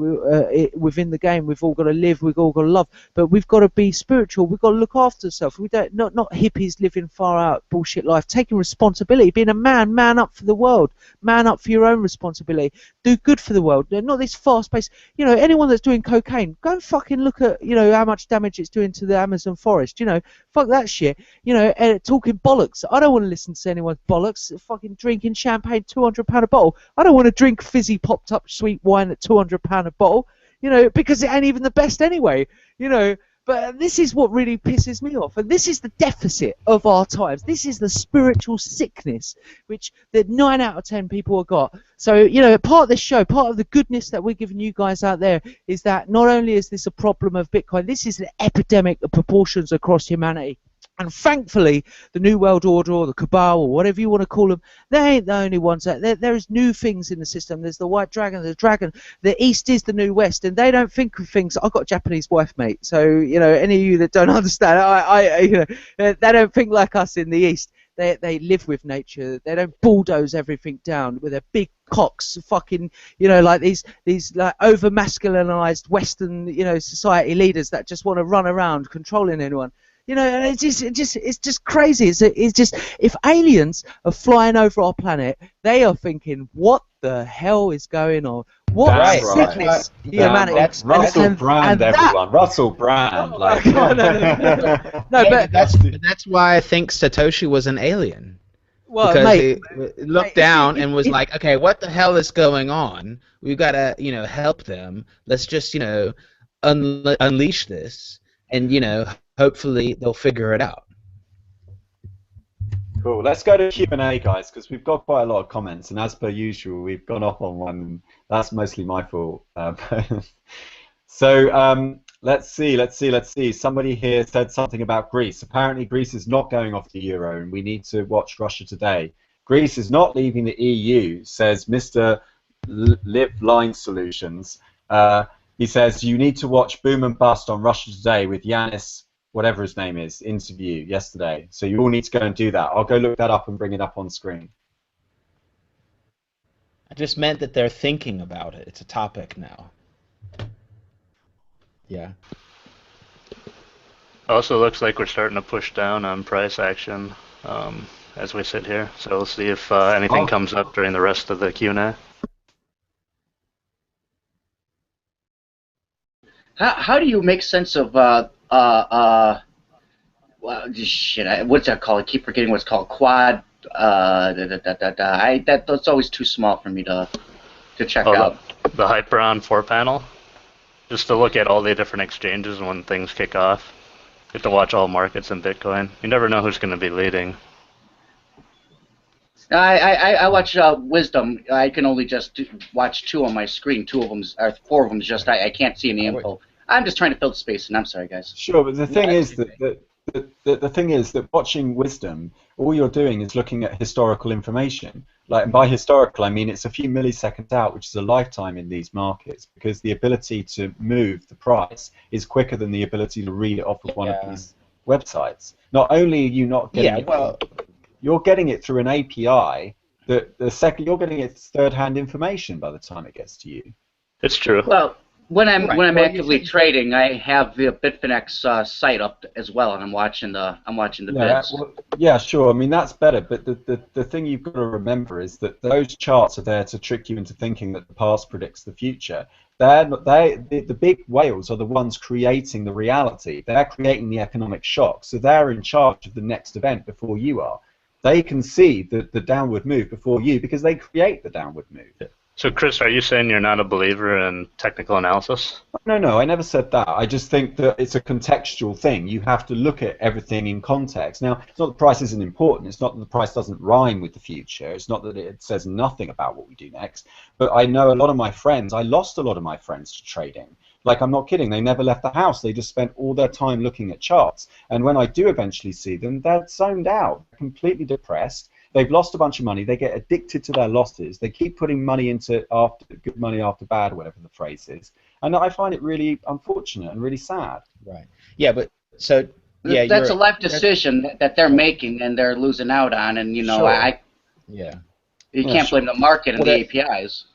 Within the game, we've all got to live, we've all got to love, but we've got to be spiritual. We've got to look after ourselves. We don't not hippies living far out bullshit life, taking responsibility, being a man up for the world, man up for your own responsibility, do good for the world. Not this fast-paced. Anyone that's doing cocaine, go and fucking look at how much damage it's doing to the Amazon forest. Fuck that shit. Talking bollocks. I don't want to listen to anyone's bollocks. Fucking drinking champagne, £200 a bottle. I don't want to drink fizzy popped up sweet wine at £200 a bottle. Because it ain't even the best anyway. But this is what really pisses me off, and this is the deficit of our times. This is the spiritual sickness which the 9 out of 10 people have got. So, you know, part of this show, part of the goodness that we're giving you guys out there is that not only is this a problem of Bitcoin, this is an epidemic of proportions across humanity. And thankfully, the New World Order or the Cabal or whatever you want to call them, they ain't the only ones. There is new things in the system. There's the White Dragon, the Dragon. The East is the New West, and they don't think of things. I've got a Japanese wife, mate. So, you know, any of you that don't understand, you know, they don't think like us in the East. They live with nature. They don't bulldoze everything down with their big cocks, fucking, you know, like these like over masculinized Western, you know, society leaders that just want to run around controlling anyone. You know, and it's just crazy. It's just, if aliens are flying over our planet, they are thinking, what the hell is going on? What That's sickness right. humanity? Russell Brand, everyone. Russell Brand. Oh, Like. God, no, but that's why I think Satoshi was an alien. well, Because mate, he looked down and was like, okay, what the hell is going on? We've got to, you know, help them. Let's just, you know, unleash this, and, you know, hopefully they'll figure it out. Cool. Let's go to Q&A, guys, because we've got quite a lot of comments, and as per usual, we've gone off on one, and that's mostly my fault. So let's see. Somebody here said something about Greece. Apparently, Greece is not going off the euro, and we need to watch Russia Today. Greece is not leaving the EU, says Mr. Live Line Solutions. He says you need to watch Boom and Bust on Russia Today with Yanis, whatever his name is, interview yesterday. So you all need to go and do that. I'll go look that up and bring it up on screen. I just meant that they're thinking about it. It's a topic now. Yeah. Also looks like we're starting to push down on price action as we sit here. So we'll see if anything comes up during the rest of the Q&A. How do you make sense of well, shit? What's that called? I keep forgetting what it's called. Quad. That's always too small for me to check out. The Hyperon 4-panel, just to look at all the different exchanges and when things kick off. You have to watch all markets in Bitcoin. You never know who's going to be leading. I watch Wisdom. I can only just watch 2 on my screen. 2 of them, or 4 of them, just I can't see any info. I'm just trying to fill the space, and I'm sorry, guys. Sure, but the thing is that watching Wisdom, all you're doing is looking at historical information. Like, and by historical, I mean it's a few milliseconds out, which is a lifetime in these markets, because the ability to move the price is quicker than the ability to read it off of one of these websites. Not only are you not getting you're getting it through an API. The second you're getting it third-hand information by the time it gets to you. It's true. Well, when I'm actively trading, I have the Bitfinex site up as well, and I'm watching the bids. Yeah, sure. I mean that's better, but the thing you've got to remember is that those charts are there to trick you into thinking that the past predicts the future. The big whales are the ones creating the reality. They're creating the economic shock, so they're in charge of the next event before you are. They can see the downward move before you because they create the downward move. So, Chris, are you saying you're not a believer in technical analysis? No, I never said that. I just think that it's a contextual thing. You have to look at everything in context. Now, it's not that the price isn't important. It's not that the price doesn't rhyme with the future. It's not that it says nothing about what we do next. But I know a lot of my friends, I lost a lot of my friends to trading. Like, I'm not kidding. They never left the house. They just spent all their time looking at charts. And when I do eventually see them, they're zoned out, completely depressed. They've lost a bunch of money. They get addicted to their losses. They keep putting money into good money after bad, whatever the phrase is. And I find it really unfortunate and really sad. Right. Yeah, but so yeah, that's a life decision that they're making and they're losing out on. And you know, sure. You can't blame the market and the APIs.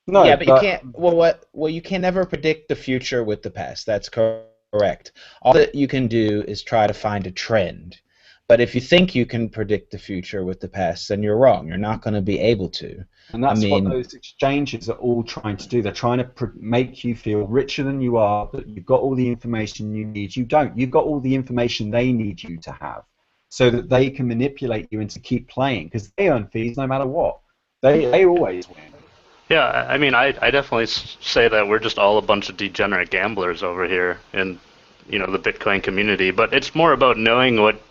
No, yeah, but you can't. Well, you can never predict the future with the past. That's correct. All that you can do is try to find a trend. But if you think you can predict the future with the past, then you're wrong. You're not going to be able to. And that's what those exchanges are all trying to do. They're trying to make you feel richer than you are, that you've got all the information you need. You don't. You've got all the information they need you to have so that they can manipulate you into keep playing because they earn fees no matter what. They always win. Yeah, I mean, I definitely say that we're just all a bunch of degenerate gamblers over here in you know, the Bitcoin community, but it's more about knowing what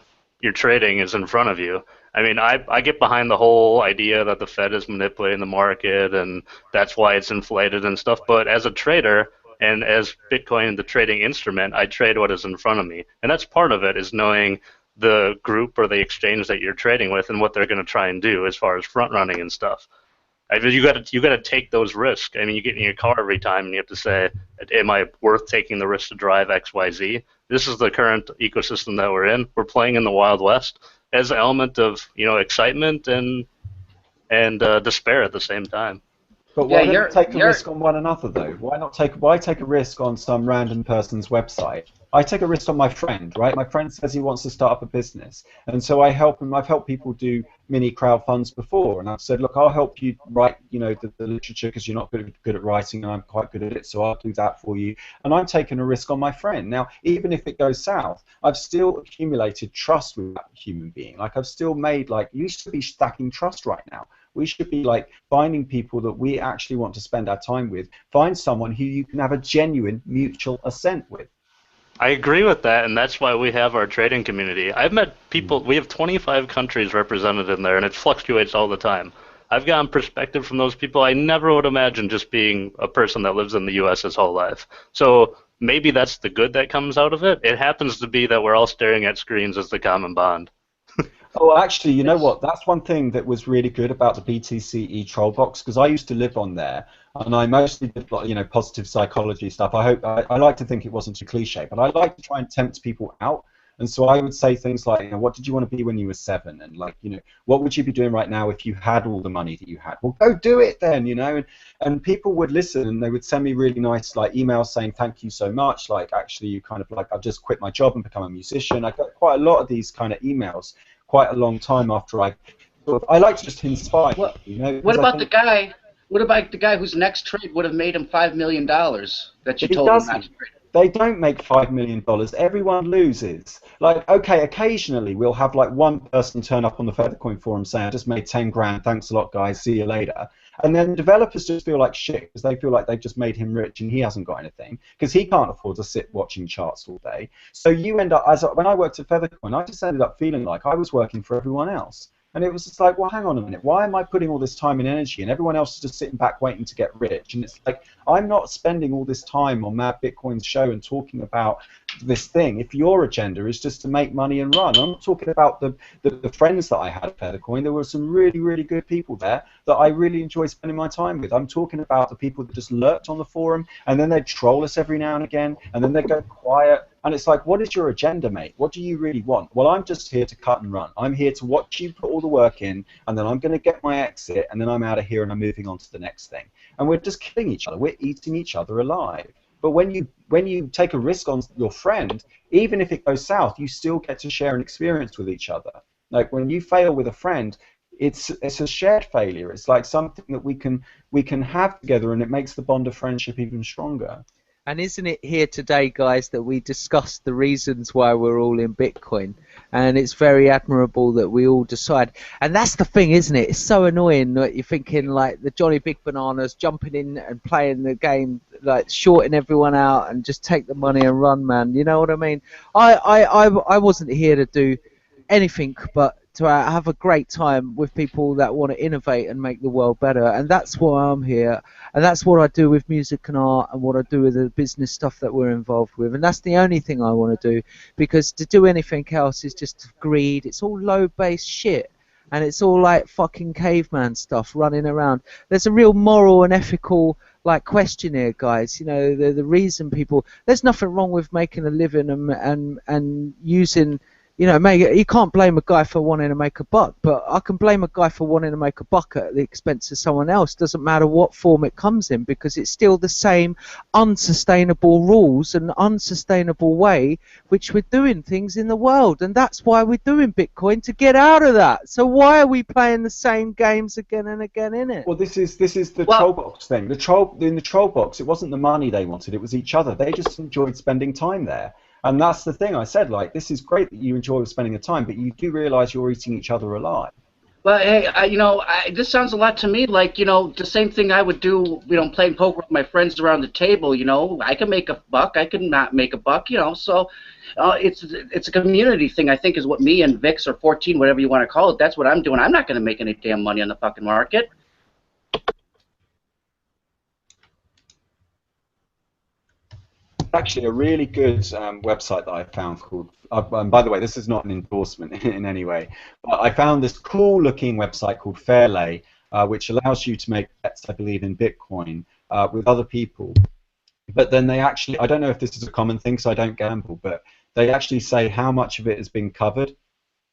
you're trading is in front of you. I mean, I get behind the whole idea that the Fed is manipulating the market and that's why it's inflated and stuff, but as a trader and as Bitcoin, the trading instrument, I trade what is in front of me. And that's part of it, is knowing the group or the exchange that you're trading with and what they're going to try and do as far as front running and stuff. I mean, you got to take those risks. I mean, you get in your car every time and you have to say, am I worth taking the risk to drive X, Y, Z? This is the current ecosystem that we're in. We're playing in the Wild West as an element of, you know, excitement and despair at the same time. But why not take a risk on one another, though? Why take a risk on some random person's website? I take a risk on my friend, right? My friend says he wants to start up a business, and so I help him. I've helped people do mini crowdfunds before, and I've said, look, I'll help you write, you know, the literature because you're not good at writing, and I'm quite good at it, so I'll do that for you. And I'm taking a risk on my friend. Now, even if it goes south, I've still accumulated trust with that human being. Like, I've still made, like, you should be stacking trust right now. We should be like finding people that we actually want to spend our time with. Find someone who you can have a genuine mutual assent with. I agree with that, and that's why we have our trading community. I've met people, we have 25 countries represented in there, and it fluctuates all the time. I've gotten perspective from those people I never would imagine just being a person that lives in the U.S. his whole life. So maybe that's the good that comes out of it. It happens to be that we're all staring at screens as the common bond. Oh, actually, you know what? That's one thing that was really good about the BTC Trollbox, because I used to live on there, and I mostly did, you know, positive psychology stuff. I like to think it wasn't too cliche, but I like to try and tempt people out. And so I would say things like, you know, what did you want to be when you were 7? And like, you know, what would you be doing right now if you had all the money that you had? Well, go do it then, you know. And people would listen, and they would send me really nice like emails saying thank you so much. Like, actually, you kind of like, I've just quit my job and become a musician. I got quite a lot of these kind of emails quite a long time after I like to just inspire. Well, you know, what about the guy? What about the guy whose next trade would have made him $5 million that you told him not to trade? They don't make $5 million. Everyone loses. Like, okay, occasionally we'll have like one person turn up on the Feathercoin forum saying, I just made 10 grand, thanks a lot, guys, see you later. And then developers just feel like shit because they feel like they've just made him rich and he hasn't got anything because he can't afford to sit watching charts all day. So you end up, when I worked at Feathercoin, I just ended up feeling like I was working for everyone else. And it was just like, well, hang on a minute. Why am I putting all this time and energy, and everyone else is just sitting back waiting to get rich? And it's like, I'm not spending all this time on Mad Bitcoin's show and talking about this thing if your agenda is just to make money and run. I'm not talking about the friends that I had at Feathercoin. There were some really, really good people there that I really enjoyed spending my time with. I'm talking about the people that just lurked on the forum, and then they'd troll us every now and again, and then they'd go quiet. And it's like, what is your agenda, mate? What do you really want? Well, I'm just here to cut and run. I'm here to watch you put all the work in, and then I'm going to get my exit, and then I'm out of here and I'm moving on to the next thing. And we're just killing each other. We're eating each other alive. But when you take a risk on your friend, even if it goes south, you still get to share an experience with each other. Like when you fail with a friend, it's a shared failure. It's like something that we can have together, and it makes the bond of friendship even stronger. And isn't it here today, guys, that we discussed the reasons why we're all in Bitcoin? And it's very admirable that we all decide. And that's the thing, isn't it? It's so annoying that you're thinking like the Johnny Big Bananas jumping in and playing the game, like shorting everyone out and just take the money and run, man. You know what I mean? I wasn't here to do anything but to have a great time with people that want to innovate and make the world better, and that's why I'm here, and that's what I do with music and art, and what I do with the business stuff that we're involved with, and that's the only thing I want to do, because to do anything else is just greed. It's all low-based shit, and it's all like fucking caveman stuff running around. There's a real moral and ethical like question here, guys. You know, the reason people, there's nothing wrong with making a living and using. You know, you can't blame a guy for wanting to make a buck, but I can blame a guy for wanting to make a buck at the expense of someone else. Doesn't matter what form it comes in, because it's still the same unsustainable rules and unsustainable way which we're doing things in the world, and that's why we're doing Bitcoin, to get out of that. So why are we playing the same games again and again in it? Well, this is the troll box thing. In the troll box, it wasn't the money they wanted; it was each other. They just enjoyed spending time there. And that's the thing I said, like, this is great that you enjoy spending the time, but you do realise you're eating each other alive. But hey, this sounds a lot to me like, the same thing I would do, playing poker with my friends around the table. I can make a buck, I can not make a buck. So it's a community thing. I think is what me and Vix or 14, whatever you want to call it. That's what I'm doing. I'm not going to make any damn money on the fucking market. Actually, a really good website that I found called. By the way, this is not an endorsement in any way, but I found this cool-looking website called Fairlay, which allows you to make bets, I believe, in Bitcoin with other people. But then they actually, I don't know if this is a common thing, so I don't gamble, but they actually say how much of it has been covered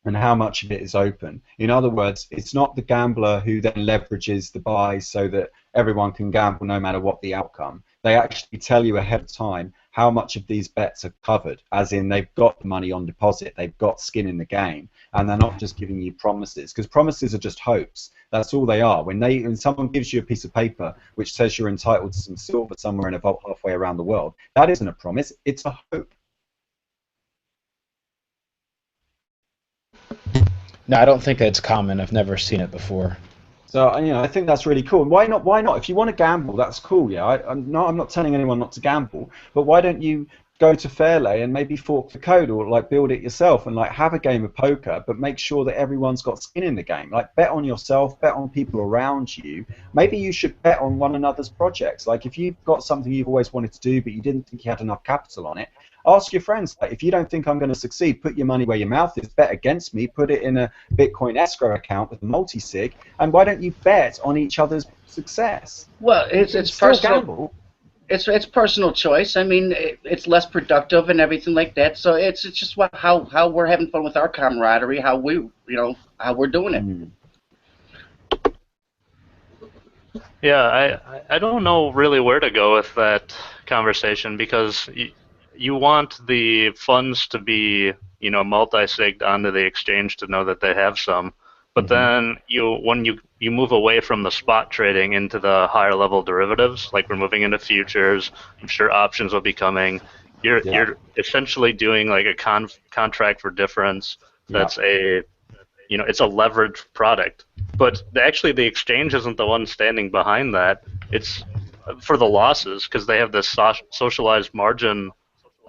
and how much of it is open. In other words, it's not the gambler who then leverages the buy so that everyone can gamble no matter what the outcome. They actually tell you ahead of time how much of these bets are covered, as in they've got money on deposit, they've got skin in the game, and they're not just giving you promises, because promises are just hopes. That's all they are. When someone gives you a piece of paper which says you're entitled to some silver somewhere in a vault halfway around the world, that isn't a promise, it's a hope. No, I don't think it's common. I've never seen it before. So I think that's really cool. And why not? Why not? If you want to gamble, that's cool. Yeah, I'm not telling anyone not to gamble. But why don't you go to Fairlay and maybe fork the code or like build it yourself and like have a game of poker, but make sure that everyone's got skin in the game. Like bet on yourself, bet on people around you. Maybe you should bet on one another's projects. Like if you've got something you've always wanted to do, but you didn't think you had enough capital on it, ask your friends, like, if you don't think I'm going to succeed, put your money where your mouth is, bet against me, put it in a Bitcoin escrow account with a multi-sig, and why don't you bet on each other's success? Well, it's still personal. Gamble. It's personal choice. I mean, it's less productive and everything like that. So it's just how we're having fun with our camaraderie, how we're doing it. Yeah, I don't know really where to go with that conversation because you want the funds to be multi-sigged onto the exchange to know that they have some, but then when you move away from the spot trading into the higher level derivatives, like we're moving into futures, I'm sure options will be coming. You're essentially doing like a contract for difference. That's it's a leveraged product, but actually the exchange isn't the one standing behind that. It's for the losses because they have this socialized margin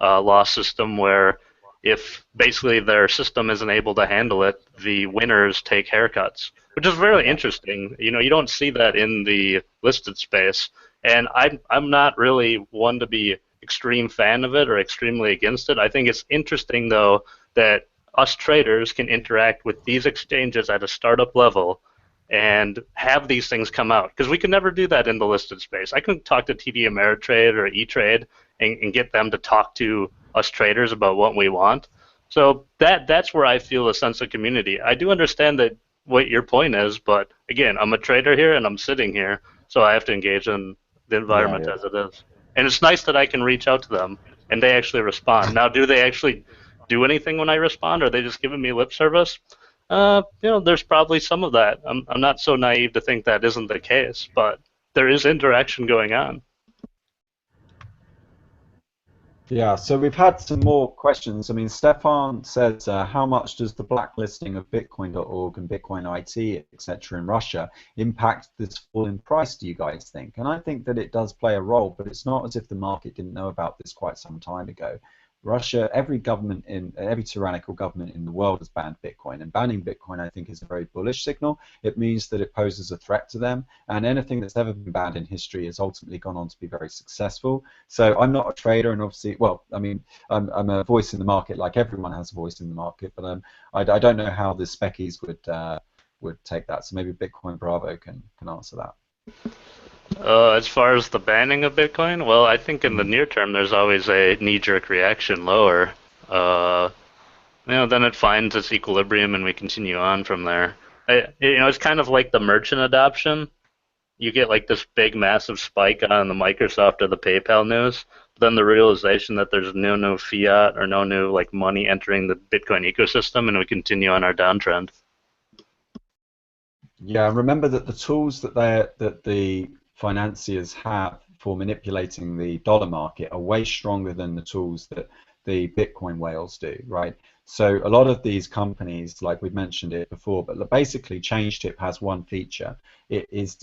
loss system where if basically their system isn't able to handle it, the winners take haircuts, which is very interesting. You don't see that in the listed space, and I'm not really one to be extreme fan of it or extremely against it. I think it's interesting though that us traders can interact with these exchanges at a startup level and have these things come out, because we could never do that in the listed space. I can talk to TD Ameritrade or E-Trade and get them to talk to us traders about what we want. So that's where I feel a sense of community. I do understand that what your point is, but again, I'm a trader here and I'm sitting here, so I have to engage in the environment as it is. And it's nice that I can reach out to them and they actually respond. Now, do they actually do anything when I respond, or are they just giving me lip service? There's probably some of that. I'm not so naive to think that isn't the case, but there is interaction going on. Yeah, so we've had some more questions. I mean, Stefan says, how much does the blacklisting of Bitcoin.org and Bitcoin IT, etc., in Russia impact this fall in price, do you guys think? And I think that it does play a role, but it's not as if the market didn't know about this quite some time ago. Russia, every tyrannical government in the world has banned Bitcoin, and banning Bitcoin, I think, is a very bullish signal. It means that it poses a threat to them, and anything that's ever been banned in history has ultimately gone on to be very successful. So I'm not a trader, and obviously, well, I mean, I'm a voice in the market, like everyone has a voice in the market, but I don't know how the speckies would take that. So maybe Bitcoin Bravo can answer that. As far as the banning of Bitcoin, well, I think in the near term there's always a knee-jerk reaction lower. Then it finds its equilibrium and we continue on from there. It's kind of like the merchant adoption. You get like this big, massive spike on the Microsoft or the PayPal news, but then the realization that there's no new fiat or no new like money entering the Bitcoin ecosystem, and we continue on our downtrend. Yeah, remember that the tools that the financiers have for manipulating the dollar market are way stronger than the tools that the Bitcoin whales do, right? So a lot of these companies, like we've mentioned it before, but basically ChangeTip has one feature. It's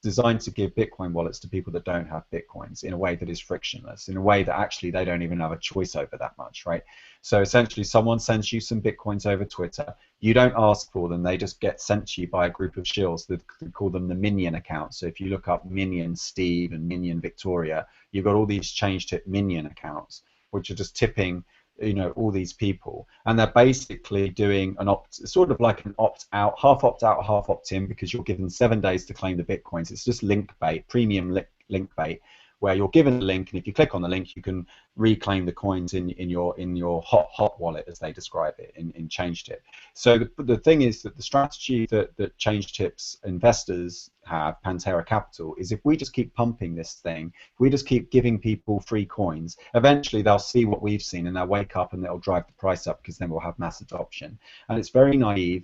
designed to give Bitcoin wallets to people that don't have Bitcoins in a way that is frictionless, in a way that actually they don't even have a choice over that much, right? So essentially someone sends you some Bitcoins over Twitter, you don't ask for them, they just get sent to you by a group of shills that call them the Minion accounts. So if you look up Minion Steve and Minion Victoria, you've got all these ChangeTip Minion accounts, which are just tipping, you know, all these people, and they're basically doing an sort of like an opt-out, half opt-out, half opt-in, because you're given 7 days to claim the Bitcoins. It's just link bait, premium link bait, where you're given a link, and if you click on the link, you can reclaim the coins in your hot wallet, as they describe it in ChangeTip. So the thing is that the strategy that ChangeTip's investors have, Pantera Capital, is if we just keep pumping this thing, if we just keep giving people free coins, eventually they'll see what we've seen and they'll wake up and they'll drive the price up, because then we'll have mass adoption. And it's very naive.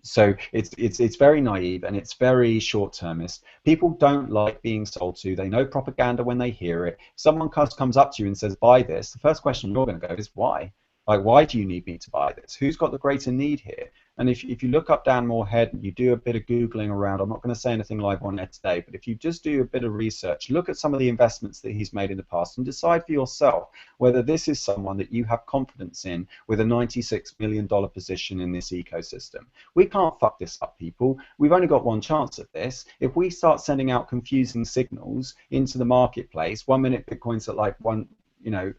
So it's very naive and it's very short-termist. People don't like being sold to. They know propaganda when they hear it. Someone comes up to you and says, buy this. The first question you're going to go is, why? Like, why do you need me to buy this? Who's got the greater need here? And if you look up Dan Moorhead and you do a bit of Googling around, I'm not going to say anything live on air today, but if you just do a bit of research, look at some of the investments that he's made in the past and decide for yourself whether this is someone that you have confidence in with a $96 million position in this ecosystem. We can't fuck this up, people. We've only got one chance at this. If we start sending out confusing signals into the marketplace, 1 minute Bitcoin's at like $1,000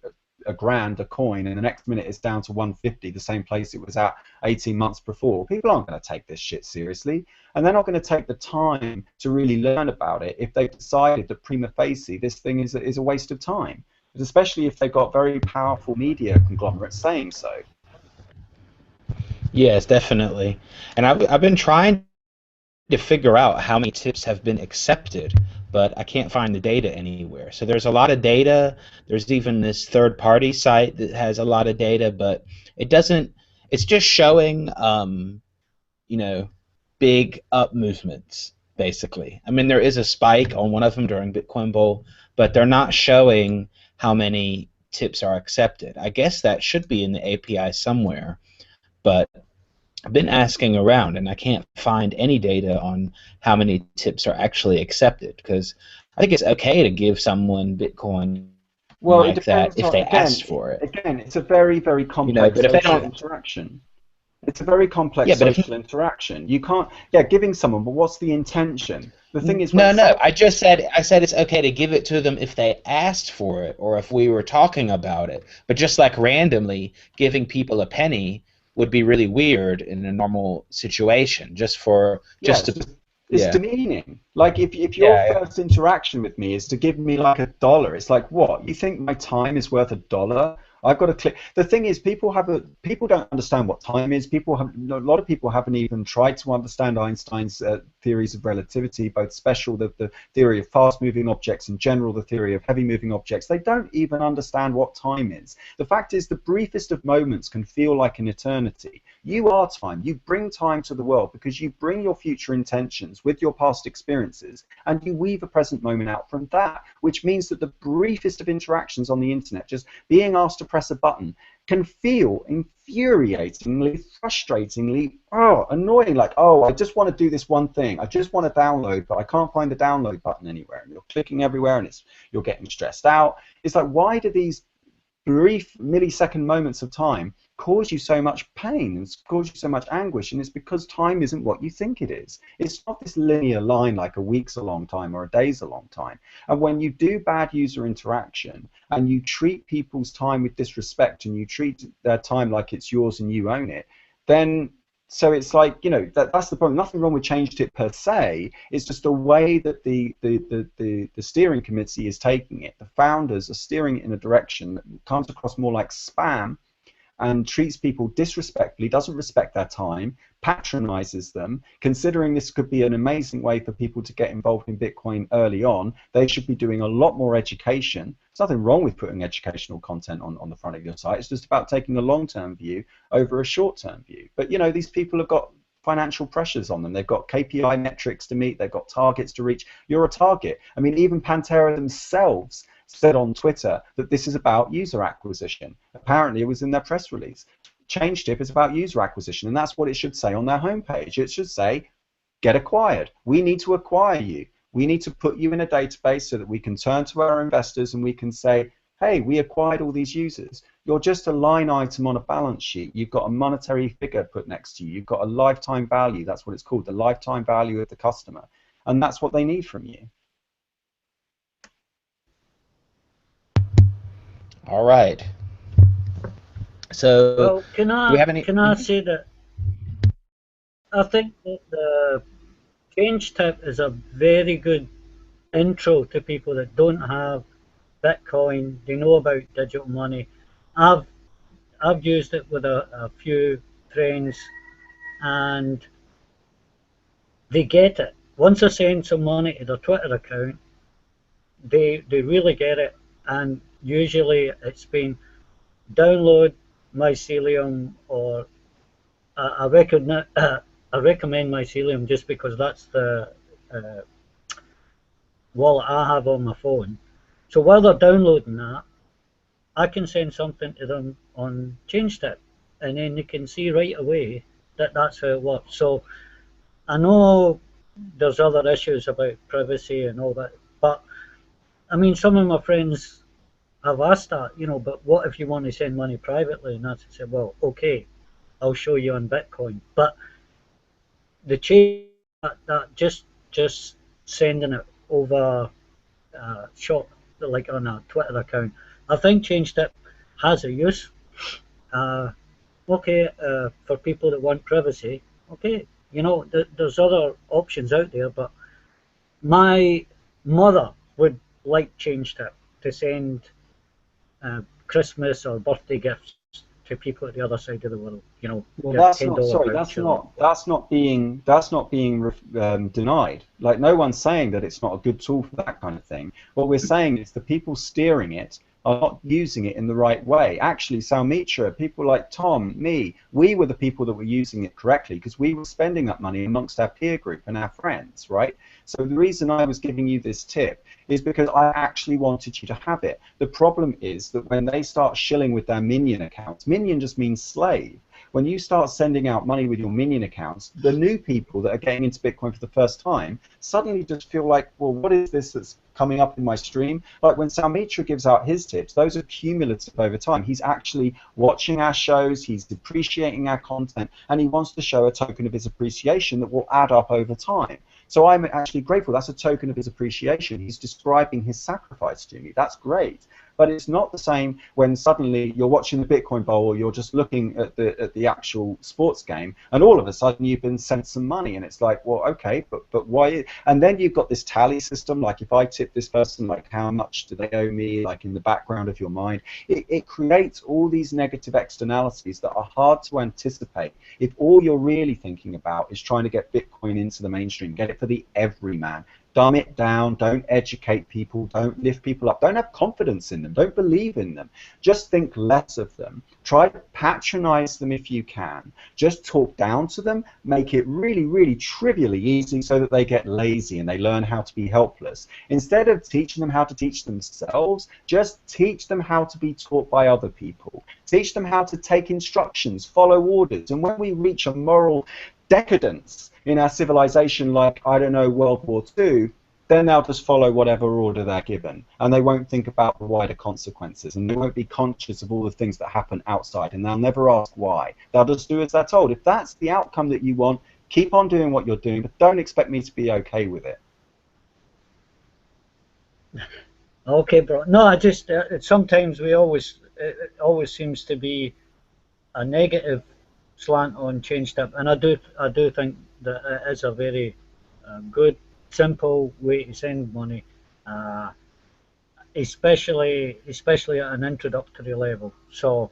a coin, and the next minute it's down to 150, the same place it was at 18 months before. People aren't going to take this shit seriously, and they're not going to take the time to really learn about it if they've decided that prima facie this thing is a waste of time, especially if they've got very powerful media conglomerates saying so. Yes, definitely. And I've been trying to figure out how many tips have been accepted, but I can't find the data anywhere. So there's a lot of data. There's even this third-party site that has a lot of data, but it doesn't. It's just showing, big up movements, basically. I mean, there is a spike on one of them during Bitcoin Bull, but they're not showing how many tips are accepted. I guess that should be in the API somewhere, but I've been asking around, and I can't find any data on how many tips are actually accepted, because I think it's okay to give someone Bitcoin like that if they asked for it. Again, it's a very, very complex social interaction. It's a very complex social interaction. You can't, giving someone, but what's the intention? The thing is, I said it's okay to give it to them if they asked for it or if we were talking about it. But just like randomly giving people a penny would be really weird in a normal situation. It's demeaning. Like if your first interaction with me is to give me like $1, it's like, what? You think my time is worth $1? I've got to click. The thing is, people don't understand what time is. A lot of people haven't even tried to understand Einstein's theories of relativity, both special, the theory of fast-moving objects, in general, the theory of heavy-moving objects. They don't even understand what time is. The fact is, the briefest of moments can feel like an eternity. You are time. You bring time to the world because you bring your future intentions with your past experiences, and you weave a present moment out from that, which means that the briefest of interactions on the internet, just being asked to press a button, can feel infuriatingly, frustratingly, annoying. Like, I just want to do this one thing. I just want to download, but I can't find the download button anywhere. And you're clicking everywhere, and you're getting stressed out. It's like, why do these brief millisecond moments of time cause you so much pain and cause you so much anguish? And it's because time isn't what you think it is. It's not this linear line like a week's a long time or a day's a long time. And when you do bad user interaction and you treat people's time with disrespect and you treat their time like it's yours and you own it, then so it's like, that's the problem. Nothing wrong with ChangeTip per se. It's just the way that the steering committee is taking it. The founders are steering it in a direction that comes across more like spam and treats people disrespectfully, doesn't respect their time, patronizes them. Considering this could be an amazing way for people to get involved in Bitcoin early on, they should be doing a lot more education. There's nothing wrong with putting educational content on the front of your site. It's just about taking a long-term view over a short-term view. But, these people have got financial pressures on them. They've got KPI metrics to meet. They've got targets to reach. You're a target. I mean, even Pantera themselves said on Twitter that this is about user acquisition. Apparently, it was in their press release. ChangeTip is about user acquisition, and that's what it should say on their homepage. It should say, get acquired. We need to acquire you. We need to put you in a database so that we can turn to our investors and we can say, hey, we acquired all these users. You're just a line item on a balance sheet. You've got a monetary figure put next to you. You've got a lifetime value. That's what it's called, the lifetime value of the customer. And that's what they need from you. All right. So, Well, do we have any? can I say that I think that the ChangeTip is a very good intro to people that don't have Bitcoin. They know about digital money. I've used it with a few friends, and they get it. Once I send some money to their Twitter account, they really get it, and usually it's been download Mycelium, or I recommend Mycelium just because that's the wallet I have on my phone. So while they're downloading that, I can send something to them on ChangeTip, and then they can see right away that that's how it works. So I know there's other issues about privacy and all that, but I mean, some of my friends have asked that, you know, but what if you want to send money privately? And I said, well, okay, I'll show you on Bitcoin. But the change that just sending it over short, like on a Twitter account, I think ChangeTip has a use. Okay, for people that want privacy, okay, you know, there's other options out there, but my mother would like ChangeTip to send Christmas or birthday gifts to people at the other side of the world. You know, well, that's not. Sorry, that's not being denied. Like, no one's saying that it's not a good tool for that kind of thing. What we're saying is the people steering it are not using it in the right way. Actually, Salmitra, people like Tom, me, we were the people that were using it correctly because we were spending that money amongst our peer group and our friends, right? So the reason I was giving you this tip is because I actually wanted you to have it. The problem is that when they start shilling with their Minion accounts, Minion just means slave. When you start sending out money with your Minion accounts, the new people that are getting into Bitcoin for the first time suddenly just feel like, well, what is this that's coming up in my stream? Like when Salmitra gives out his tips, those are cumulative over time. He's actually watching our shows, he's appreciating our content, and he wants to show a token of his appreciation that will add up over time. So I'm actually grateful. That's a token of his appreciation. He's describing his sacrifice to me. That's great. But it's not the same when suddenly you're watching the Bitcoin Bowl or you're just looking at the actual sports game, and all of a sudden you've been sent some money, and it's like, well, okay, but why? And then you've got this tally system, like if I tip this person, like how much do they owe me, like in the background of your mind. It creates all these negative externalities that are hard to anticipate if all you're really thinking about is trying to get Bitcoin into the mainstream, get it for the everyman. Dumb it down, don't educate people, don't lift people up, don't have confidence in them, don't believe in them. Just think less of them. Try to patronize them if you can. Just talk down to them, make it really, really trivially easy so that they get lazy and they learn how to be helpless. Instead of teaching them how to teach themselves, just teach them how to be taught by other people. Teach them how to take instructions, follow orders, and when we reach a moral decadence in our civilization, like, I don't know, World War II, then they'll just follow whatever order they're given, and they won't think about the wider consequences, and they won't be conscious of all the things that happen outside, and they'll never ask why. They'll just do as they're told. If that's the outcome that you want, keep on doing what you're doing, but don't expect me to be okay with it. Okay, bro. No, I just sometimes it always seems to be a negative slant on ChangeTip, and I do think that it is a very good, simple way to send money, especially at an introductory level. So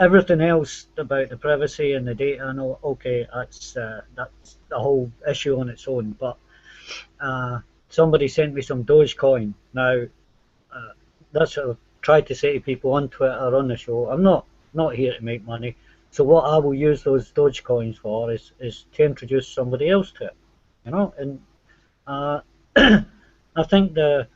everything else about the privacy and the data, I know, okay, that's a whole issue on its own. But somebody sent me some Dogecoin. Now, that's what I've tried to say to people on Twitter, on the show. I'm not here to make money. So what I will use those Dogecoins for is to introduce somebody else to it, you know. And I think the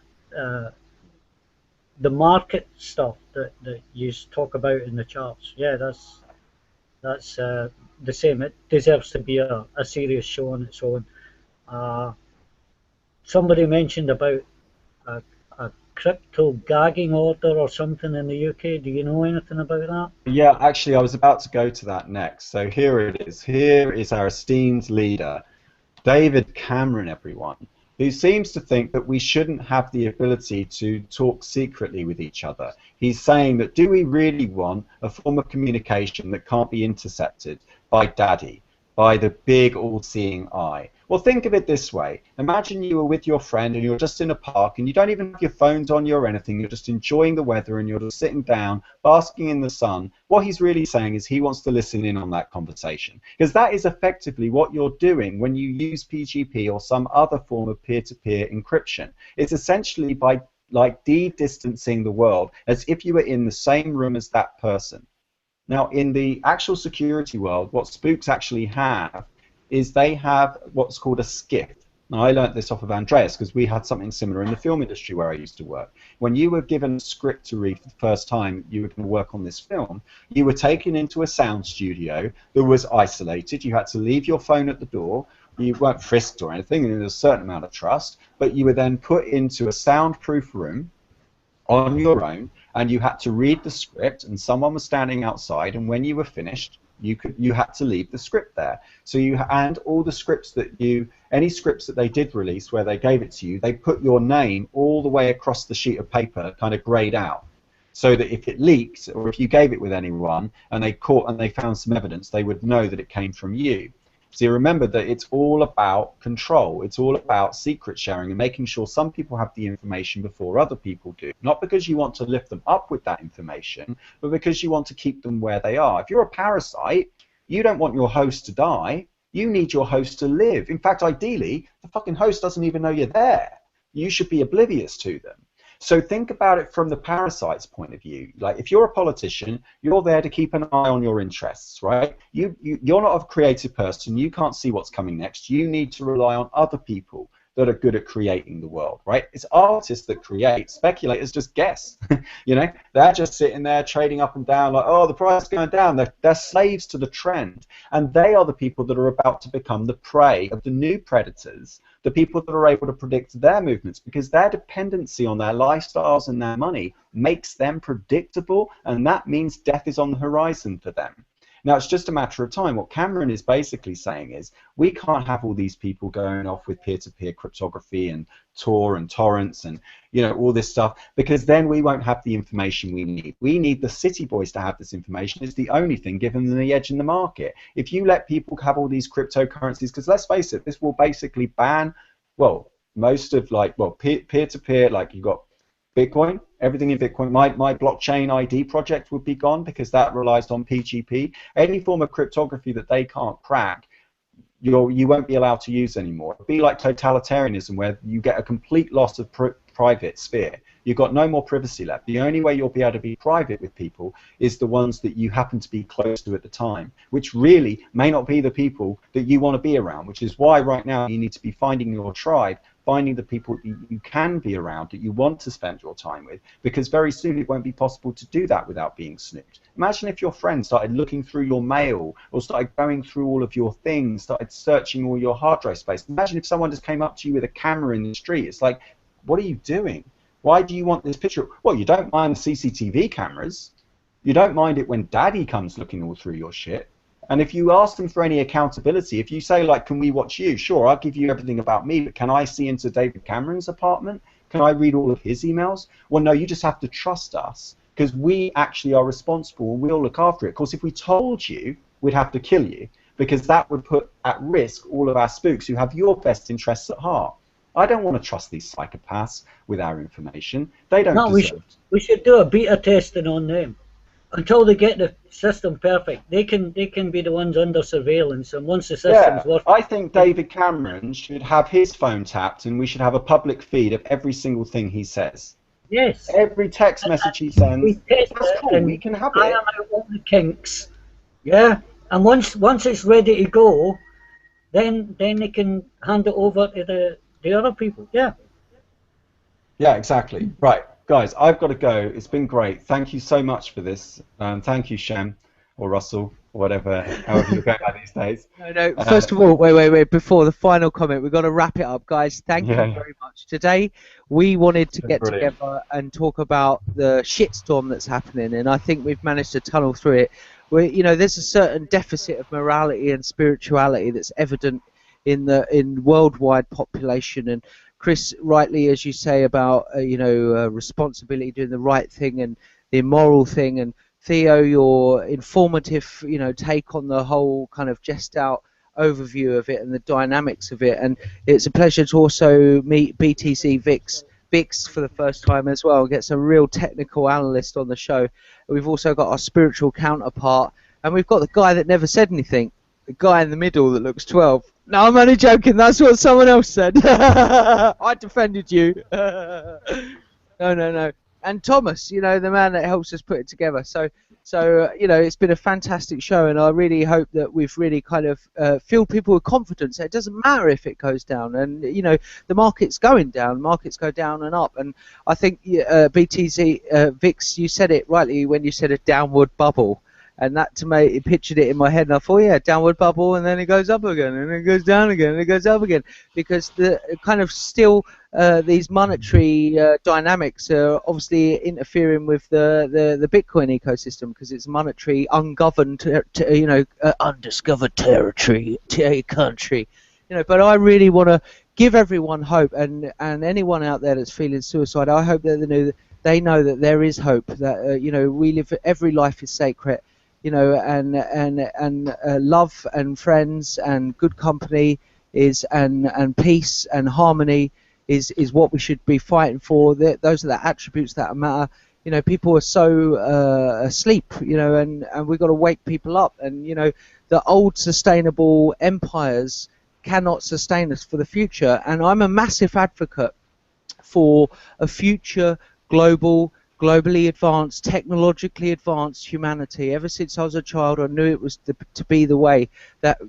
the market stuff that you talk about in the charts. Yeah, that's the same. It deserves to be a serious show on its own. Somebody mentioned about a crypto gagging order or something in the UK. Do you know anything about that? Yeah, actually, I was about to go to that next. So here it is. Here is our esteemed leader, David Cameron, everyone, who seems to think that we shouldn't have the ability to talk secretly with each other. He's saying that, do we really want a form of communication that can't be intercepted by Daddy, by the big all-seeing eye? Well, think of it this way. Imagine you were with your friend and you're just in a park and you don't even have your phones on you or anything. You're just enjoying the weather and you're just sitting down, basking in the sun. What he's really saying is he wants to listen in on that conversation, because that is effectively what you're doing when you use PGP or some other form of peer-to-peer encryption. It's essentially by like de-distancing the world as if you were in the same room as that person. Now, in the actual security world, what spooks actually have is they have what's called a SCIF. Now, I learnt this off of Andreas because we had something similar in the film industry where I used to work. When you were given a script to read for the first time, you were going to work on this film, you were taken into a sound studio that was isolated. You had to leave your phone at the door. You weren't frisked or anything, and there was a certain amount of trust, but you were then put into a soundproof room on your own, and you had to read the script, and someone was standing outside, and when you were finished, you had to leave the script there. So and all the scripts that any scripts that they did release where they gave it to you, they put your name all the way across the sheet of paper, kind of grayed out, so that if it leaked or if you gave it with anyone and they found some evidence, they would know that it came from you. So you remember that it's all about control. It's all about secret sharing and making sure some people have the information before other people do. Not because you want to lift them up with that information, but because you want to keep them where they are. If you're a parasite, you don't want your host to die. You need your host to live. In fact, ideally, the fucking host doesn't even know you're there. You should be oblivious to them. So think about it from the parasite's point of view. Like, if you're a politician, you're there to keep an eye on your interests, right? You're not a creative person. You can't see what's coming next. You need to rely on other people that are good at creating the world, right? It's artists that create. Speculators just guess. You know, they're just sitting there trading up and down like, oh, the price is going down. They're slaves to the trend. And they are the people that are about to become the prey of the new predators, the people that are able to predict their movements, because their dependency on their lifestyles and their money makes them predictable, and that means death is on the horizon for them. Now, it's just a matter of time. What Cameron is basically saying is we can't have all these people going off with peer-to-peer cryptography and Tor and torrents and, you know, all this stuff, because then we won't have the information we need. We need the city boys to have this information. It's the only thing giving them the edge in the market. If you let people have all these cryptocurrencies, because let's face it, this will basically ban, well, most of peer-to-peer, like you've got Bitcoin, everything in Bitcoin. My blockchain ID project would be gone because that relies on PGP. Any form of cryptography that they can't crack, you won't be allowed to use anymore. It'd be like totalitarianism, where you get a complete loss of private sphere. You've got no more privacy left. The only way you'll be able to be private with people is the ones that you happen to be close to at the time, which really may not be the people that you want to be around, which is why right now you need to be finding your tribe, finding the people that you can be around, that you want to spend your time with, because very soon it won't be possible to do that without being snooped. Imagine if your friend started looking through your mail or started going through all of your things, started searching all your hard drive space. Imagine if someone just came up to you with a camera in the street. It's like, what are you doing? Why do you want this picture? Well, you don't mind the CCTV cameras. You don't mind it when Daddy comes looking all through your shit. And if you ask them for any accountability, if you say, like, can we watch you? Sure, I'll give you everything about me, but can I see into David Cameron's apartment? Can I read all of his emails? Well, no, you just have to trust us, because we actually are responsible and we'll look after it. Of course, if we told you, we'd have to kill you, because that would put at risk all of our spooks who have your best interests at heart. I don't want to trust these psychopaths with our information. They don't deserve it. We should do a beta testing on them. Until they get the system perfect, they can be the ones under surveillance, and once the system's working... I think David Cameron should have his phone tapped, and we should have a public feed of every single thing he says. Yes. Every text message he sends. We test that's cool. We can have it. Iron out all the kinks. Yeah. And once it's ready to go, then they can hand it over to the other people. Yeah. Yeah, exactly. Right. Guys, I've got to go. It's been great. Thank you so much for this. Thank you, Shem, or Russell, or whatever, however you're going by these days. No. First of all, wait. Before the final comment, we've got to wrap it up, guys. Thank you Yeah. very much. Today, we wanted to been get brilliant. together and talk about the shitstorm that's happening, and I think we've managed to tunnel through it. There's a certain deficit of morality and spirituality that's evident in worldwide population. And Chris, rightly, as you say about responsibility, doing the right thing, and the immoral thing, and Theo, your informative, take on the whole kind of just out overview of it and the dynamics of it. And it's a pleasure to also meet BTC Vix for the first time as well. Get some real technical analyst on the show. We've also got our spiritual counterpart, and we've got the guy that never said anything, the guy in the middle that looks 12. No, I'm only joking. That's what someone else said. I defended you. No. And Thomas, the man that helps us put it together. So it's been a fantastic show, and I really hope that we've really kind of filled people with confidence. It doesn't matter if it goes down, and the market's going down. Markets go down and up, and I think BTC Vix, you said it rightly when you said a downward bubble. And that, to me, it pictured it in my head, and I thought, yeah, downward bubble, and then it goes up again, and it goes down again, and it goes up again, because the kind of still these monetary dynamics are obviously interfering with the Bitcoin ecosystem, because it's monetary, ungoverned, undiscovered territory, country, But I really want to give everyone hope, and anyone out there that's feeling suicidal, I hope that they know that there is hope, that we live, every life is sacred. And love and friends and good company and peace and harmony is what we should be fighting for. Those are the attributes that matter. People are so asleep, and we've got to wake people up. And the old sustainable empires cannot sustain us for the future. And I'm a massive advocate for a future globally advanced, technologically advanced humanity. Ever since I was a child, I knew it was to be the way that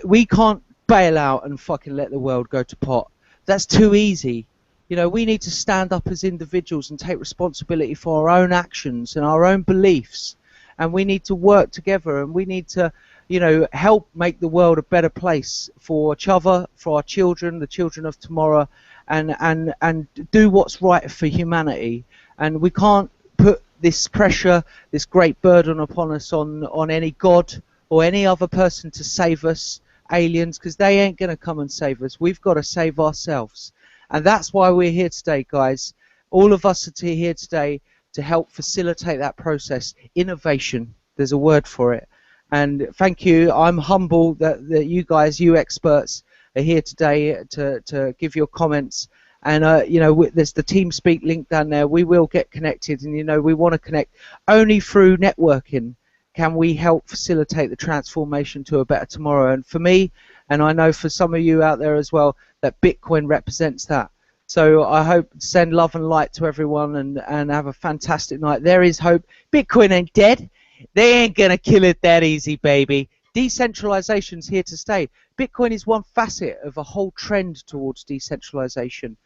we can't bail out and fucking let the world go to pot. That's too easy. We need to stand up as individuals and take responsibility for our own actions and our own beliefs, and we need to work together, and we need to help make the world a better place for each other, for our children, the children of tomorrow, and do what's right for humanity. And we can't put this pressure, this great burden upon us on any god or any other person to save us, aliens, because they ain't going to come and save us. We've got to save ourselves. And that's why we're here today, guys. All of us are here today to help facilitate that process. Innovation, there's a word for it. And thank you. I'm humble that you guys, you experts, are here today to give your comments. And there's the TeamSpeak link down there. We will get connected, and we want to connect. Only through networking can we help facilitate the transformation to a better tomorrow. And for me, and I know for some of you out there as well, that Bitcoin represents that. So I hope to send love and light to everyone, and have a fantastic night. There is hope. Bitcoin ain't dead. They ain't gonna kill it that easy, baby. Decentralization's here to stay. Bitcoin is one facet of a whole trend towards decentralization.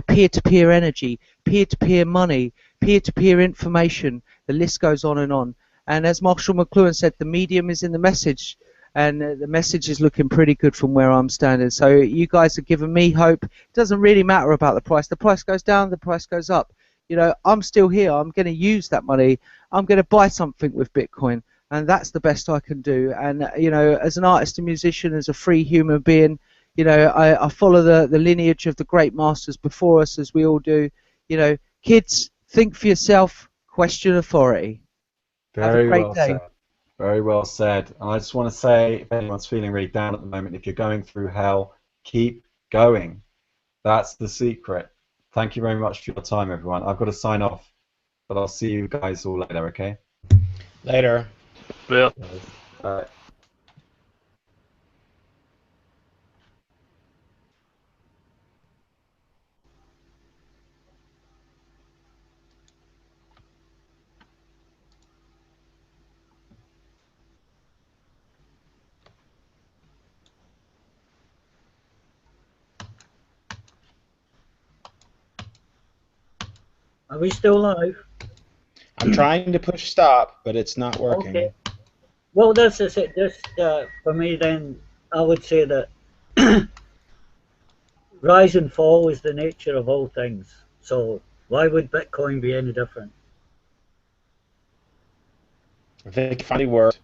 Peer-to-peer energy, peer-to-peer money, peer-to-peer information. The list goes on and on. And as Marshall McLuhan said, the medium is in the message, and the message is looking pretty good from where I'm standing. So you guys have given me hope. It doesn't really matter about the price. The price goes down, the price goes up. I'm still here. I'm going to use that money. I'm going to buy something with Bitcoin, and that's the best I can do. And as an artist and musician, as a free human being, I follow the lineage of the great masters before us, as we all do. Kids, think for yourself, question authority. Have a great day. Said. Very well said. And I just want to say, if anyone's feeling really down at the moment, if you're going through hell, keep going. That's the secret. Thank you very much for your time, everyone. I've got to sign off, but I'll see you guys all later, okay? Later. Yeah. Bye. Are we still live? I'm trying to push stop, but it's not working. Okay. Well, this is it. This, for me, then, I would say that rise and fall is the nature of all things. So why would Bitcoin be any different? I think it finally worked.